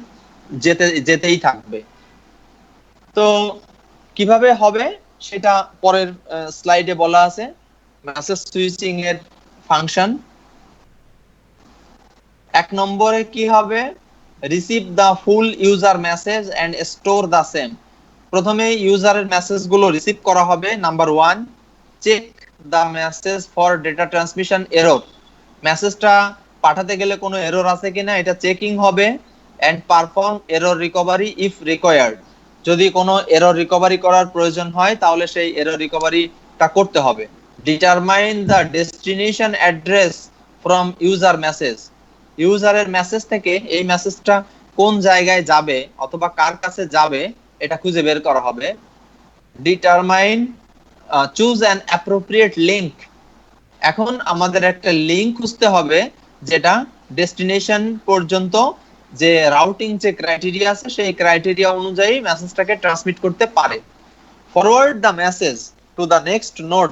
যেতেই থাকবে। তো কিভাবে হবে সেটা পরের স্লাইডে বলা আছে। মেসেজ সুইচিং এর ফাংশন, এক নম্বরে কি হবে, receive the full user message and store the same, প্রথমে ইউজারের মেসেজগুলো রিসিভ করা হবে। Number 1, check the message for data transmission error, মেসেজটা পাঠাতে গেলে কোনো এরর আছে কিনা এটা চেকিং হবে। And perform error recovery if required, যদি কোনো এরর রিকভারি করার প্রয়োজন হয় তাহলে সেই এরর রিকভারিটা করতে হবে। Determine the destination address from user message, ইউজারের মেসেজ থেকে এই মেসেজটা কোন জায়গায় যাবে অথবা কার কাছে যাবে এটা খুঁজে বের করা হবে। Determine choose an appropriate link, এখন আমাদের একটা লিংক খুঁজতে হবে যেটা ডেস্টিনেশন পর্যন্ত যে রাউটিং যে ক্রাইটেরিয়া আছে সেই ক্রাইটেরিয়া অনুযায়ী মেসেজটাকে ট্রান্সমিট করতে পারে। Forward the message to the next node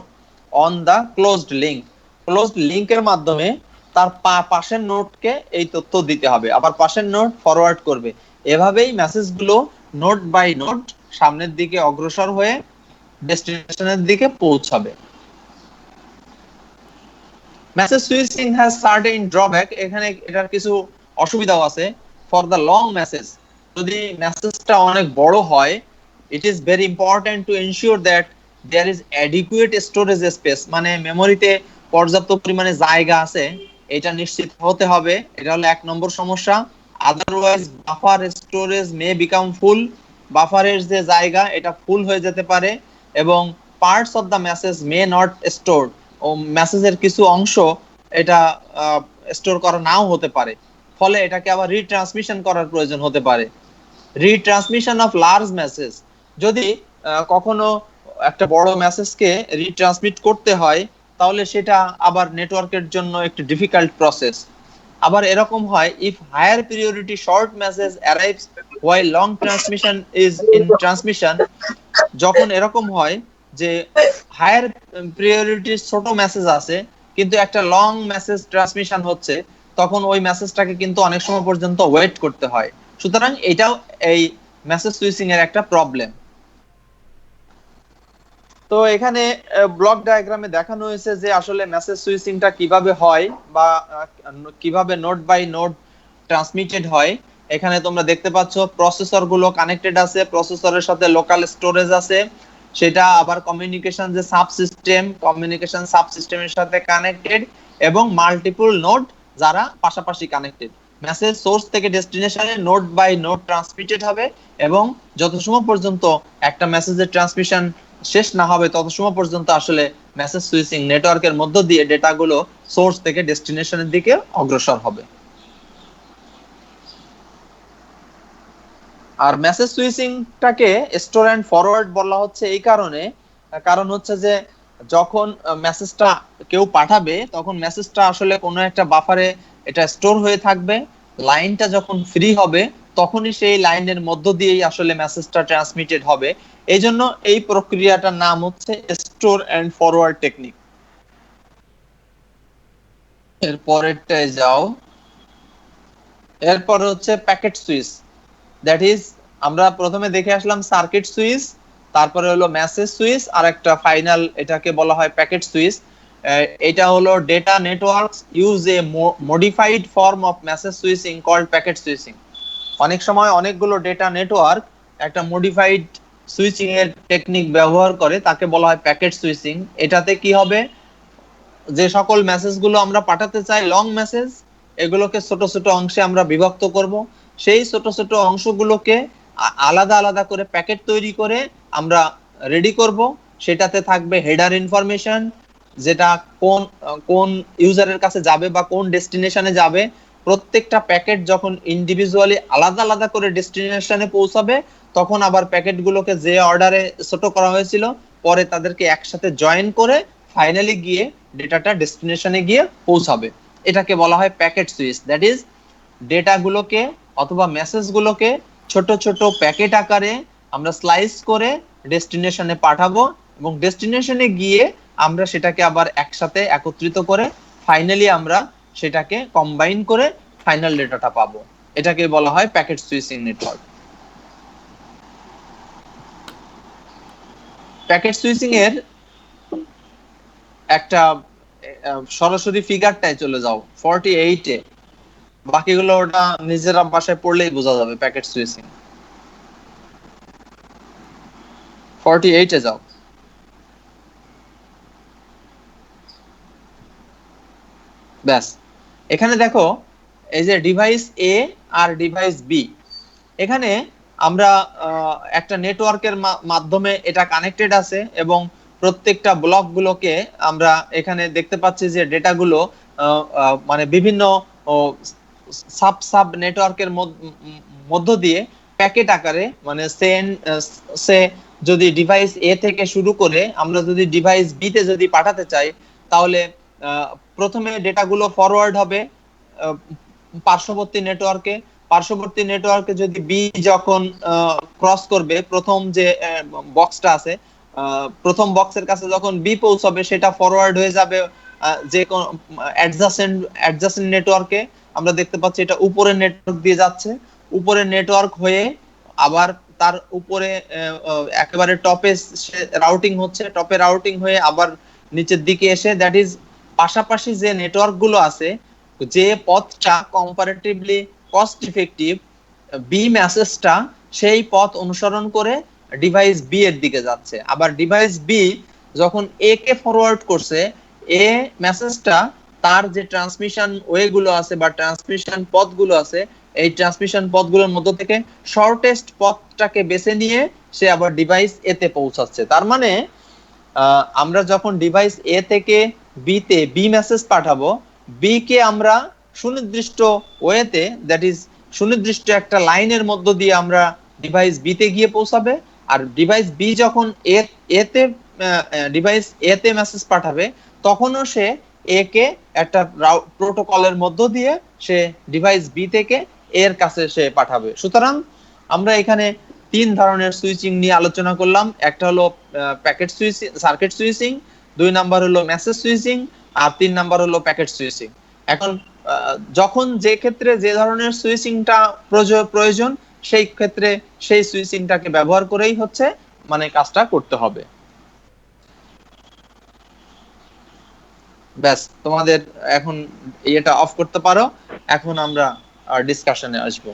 on the closed link, closed লিংকের মাধ্যমে তার পাশের নোডকে এই তথ্য দিতে হবে, আবার পাশের নোড ফরওয়ার্ড করবে। এভাবেই মেসেজগুলো নোড বাই নোড সামনের দিকে অগ্রসর হয়ে ডেস্টিনেশনের দিকে পৌঁছাবে। Message switching has certain drawback, এখানে এটার কিছু অসুবিধাও আছে। ফর দ্য লং মেসেজ, যদি মেসেজটা অনেক বড় হয়, it is very important to ensure that there is adequate storage space, মানে মেমোরিতে পর্যাপ্ত পরিমাণে জায়গা আছে এটা নিশ্চিত হতে হবে। এটা হলো এক নম্বর সমস্যা। Otherwise buffer storage may become full, বাফারের যে জায়গা এটা ফুল হয়ে যেতে পারে এবং parts of the message may not stored, ও মেসেজের কিছু অংশ এটা স্টোর করা নাও হতে পারে, ফলে এটাকে আবার রিট্রান্সমিশন করার প্রয়োজন হতে পারে। রিট্রান্সমিশন অফ লার্জ মেসেজ, যদি কখনো একটা বড় মেসেজকে রিট্রান্সমিট করতে হয় তাহলে সেটা আবার নেটওয়ার্কের জন্য একটি ডিফিকাল্ট প্রসেস। আবার এরকম হয়, if higher priority short message arrives while long transmission is in transmission, যখন এরকম হয় যে হায়ার প্রিয়রিটি ছোট মেসেজ আছে কিন্তু একটা লং মেসেজ ট্রান্সমিশন হচ্ছে, তখন ওই মেসেজটাকে কিন্তু অনেক সময় পর্যন্ত ওয়েট করতে হয়। সুতরাং এটাও এই মেসেজ সুইচিং এর একটা প্রবলেম। তো এখানে ব্লক ডায়াগ্রামে দেখানো হয়েছে যে আসলে মেসেজ সুইচিংটা কিভাবে হয় বা কিভাবে নোড বাই নোড ট্রান্সমিটেড হয়। এখানে তোমরা দেখতে পাচ্ছ প্রসেসর গুলো কানেক্টেড আছে, প্রসেসরের সাথে লোকাল স্টোরেজ আছে, সেটা আবার কমিউনিকেশন যে কমিউনিকেশন সাবসিস্টেমের সাথে কানেক্টেড এবং মাল্টিপল নোড যারা পাশাপাশি কানেক্টেড। মেসেজ সোর্স থেকে ডেস্টিনেশনে নোড বাই নোড ট্রান্সমিটেড হবে এবং যত সময় পর্যন্ত একটা মেসেজের ট্রান্সমিশন শেষ না হবে তত সময় পর্যন্ত আসলে মেসেজ সুইচিং নেটওয়ার্কের মধ্য দিয়ে ডেটাগুলো সোর্স থেকে ডেস্টিনেশনের দিকে অগ্রসর হবে। আর মেসেজ সুইচিংটাকে স্টোর এন্ড ফরওয়ার্ড বলা হচ্ছে এই কারণ হচ্ছে যে যখন মেসেজটা কেউ পাঠাবে তখন মেসেজটা আসলে কোনো একটা বাফারে এটা স্টোর হয়ে থাকবে, লাইনটা যখন ফ্রি হবে তখনই সেই লাইনের মধ্য দিয়েই আসলে মেসেজটা ট্রান্সমিটেড হবে। এই জন্য এই প্রক্রিয়াটার নাম হচ্ছে স্টোর এন্ড ফরওয়ার্ড টেকনিক। এর পরেরটায় যাও। এরপর হচ্ছে প্যাকেট সুইচ, দ্যাট ইজ আমরা প্রথমে দেখে আসলাম সার্কিট সুইচ, তারপরে হলো মেসেজ সুইচ, আর একটা ফাইনাল এটাকে বলা হয় প্যাকেট সুইচ। এটা হলো data networks use a modified form of message switching called packet switching. অনেক সময় অনেকগুলো ডেটা নেটওয়ার্ক একটা মডিফাইড সুইচিং এর টেকনিক ব্যবহার করে, তাকে বলা হয় প্যাকেট সুইচিং। এটাতে কি হবে, যে সকল মেসেজগুলো আমরা পাঠাতে চাই লং মেসেজ, এগুলোকে ছোট ছোট অংশে আমরা বিভক্ত করব। সেই ছোট ছোট অংশগুলোকে আলাদা আলাদা করে প্যাকেট তৈরি করে আমরা রেডি করব। সেটাতে থাকবে হেডার ইনফরমেশন, যেটা কোন কোন ইউজারের কাছে যাবে বা কোন ডেস্টিনেশনে যাবে। প্রত্যেকটা প্যাকেট যখন ইন্ডিভিজুয়ালি আলাদা আলাদা করে ডেস্টিনেশনে পৌঁছাবে তখন আবার প্যাকেটগুলোকে যে অর্ডারে ছোট করা হয়েছিল পরে তাদেরকে একসাথে জয়েন করে ফাইনালি গিয়ে ডেটাটা ডেস্টিনেশনে গিয়ে পৌঁছাবে। এটাকে বলা হয় প্যাকেট সুইচ। দ্যাট ইজ ডেটাগুলোকে অথবা মেসেজগুলোকে ছোট ছোট প্যাকেট আকারে আমরা স্লাইস করে ডেস্টিনেশনে পাঠাবো এবং ডেস্টিনেশনে গিয়ে আমরা সেটাকে আবার একসাথে একত্রিত করে ফাইনালি আমরা সেটাকে কম্বাইন করে ফাইনাল ডেটাটা পাবো। এটাকে বলা হয় packet switching network. Packet switching এর একটা সরাসরি ফিগারটায় চলে যাও 48 এ, বাকিগুলো ওটা নিজেরা বাসায় পড়লেই বোঝা যাবে। প্যাকেট সুইচিং 48 এ যাও। ব্যাস, এখানে দেখো এই যে ডিভাইস এ আর ডিভাইস বি, এখানে আমরা একটা নেটওয়ার্কের মাধ্যমে এটা কানেক্টেড আছে এবং প্রত্যেকটা ব্লক গুলোকে আমরা এখানে দেখতে পাচ্ছি যে ডেটাগুলো মানে বিভিন্ন সাব নেটওয়ার্কের মধ্য দিয়ে প্যাকেট আকারে মানে সে যদি ডিভাইস এ থেকে শুরু করে আমরা যদি ডিভাইস বি তে যদি পাঠাতে চাই তাহলে প্রথমে ডেটাগুলো ফরওয়ার্ড হবে পার্শ্ববর্তী নেটওয়ার্কে যদি বি যখন ক্রস করবে প্রথম যে বক্সটা আছে প্রথম বক্সের কাছে যখন বি পৌঁছাবে সেটা ফরওয়ার্ড হয়ে যাবে যে কোন অ্যাডজাসেন্ট নেটওয়ার্কে। আমরা দেখতে পাচ্ছি এটা উপরের নেটওয়ার্ক দিয়ে যাচ্ছে, উপরের নেটওয়ার্ক হয়ে আবার তার উপরে একেবারে টপে রাউটিং হচ্ছে, টপে রাউটিং হয়ে আবার নিচের দিকে এসে দ্যাট ইজ পাশাপাশি যে নেটওয়ার্ক গুলো আছে যে পথটা কম্পারেটিভলি কস্ট ইফেক্টিভ বি মেসেজটা সেই পথ অনুসরণ করে ডিভাইস বি এর দিকে যাচ্ছে। আবার ডিভাইস বি যখন এ কে ফরওয়ার্ড করছে এ মেসেজটা তার যে ট্রান্সমিশন ওয়ে গুলো আছে বা ট্রান্সমিশন পথগুলো আছে এই ট্রান্সমিশন পথগুলোর মধ্য থেকে শর্টেস্ট পথটাকে বেছে নিয়ে সে আবার ডিভাইস এ তে পৌঁছাচ্ছে। তার মানে আমরা যখন ডিভাইস এ থেকে বি তে বি মেসেজ পাঠাবো, বি কে আমরা সুনির্দিষ্ট ওয়েতে দ্যাট ইজ সুনির্দিষ্ট একটা লাইনের মধ্য দিয়ে আমরা ডিভাইস বি তে গিয়ে পৌঁছাবে। আর ডিভাইস বি যখন ডিভাইস এ তে মেসেজ পাঠাবে তখনও সে এ কে একটা প্রোটোকলের মধ্য দিয়ে সে ডিভাইস বি থেকে এর কাছে সে পাঠাবে। সুতরাং আমরা এখানে তিন ধরনের সুইচিং নিয়ে আলোচনা করলাম। একটা হলো প্যাকেট সুইচিং সার্কিট সুইচিং, দুই নাম্বার হলো মেসেজ সুইচিং, আর তিন নাম্বার হলো প্যাকেট সুইচিং। এখন যখন যে ক্ষেত্রে যে ধরনের সুইচিংটা প্রয়োজন সেই ক্ষেত্রে সেই সুইচিংটাকে ব্যবহার করেই হচ্ছে মানে কাজটা করতে হবে। ব্যাস, তোমাদের এখন এটা অফ করতে পারো। এখন আমরা ডিসকাশনে আসবো।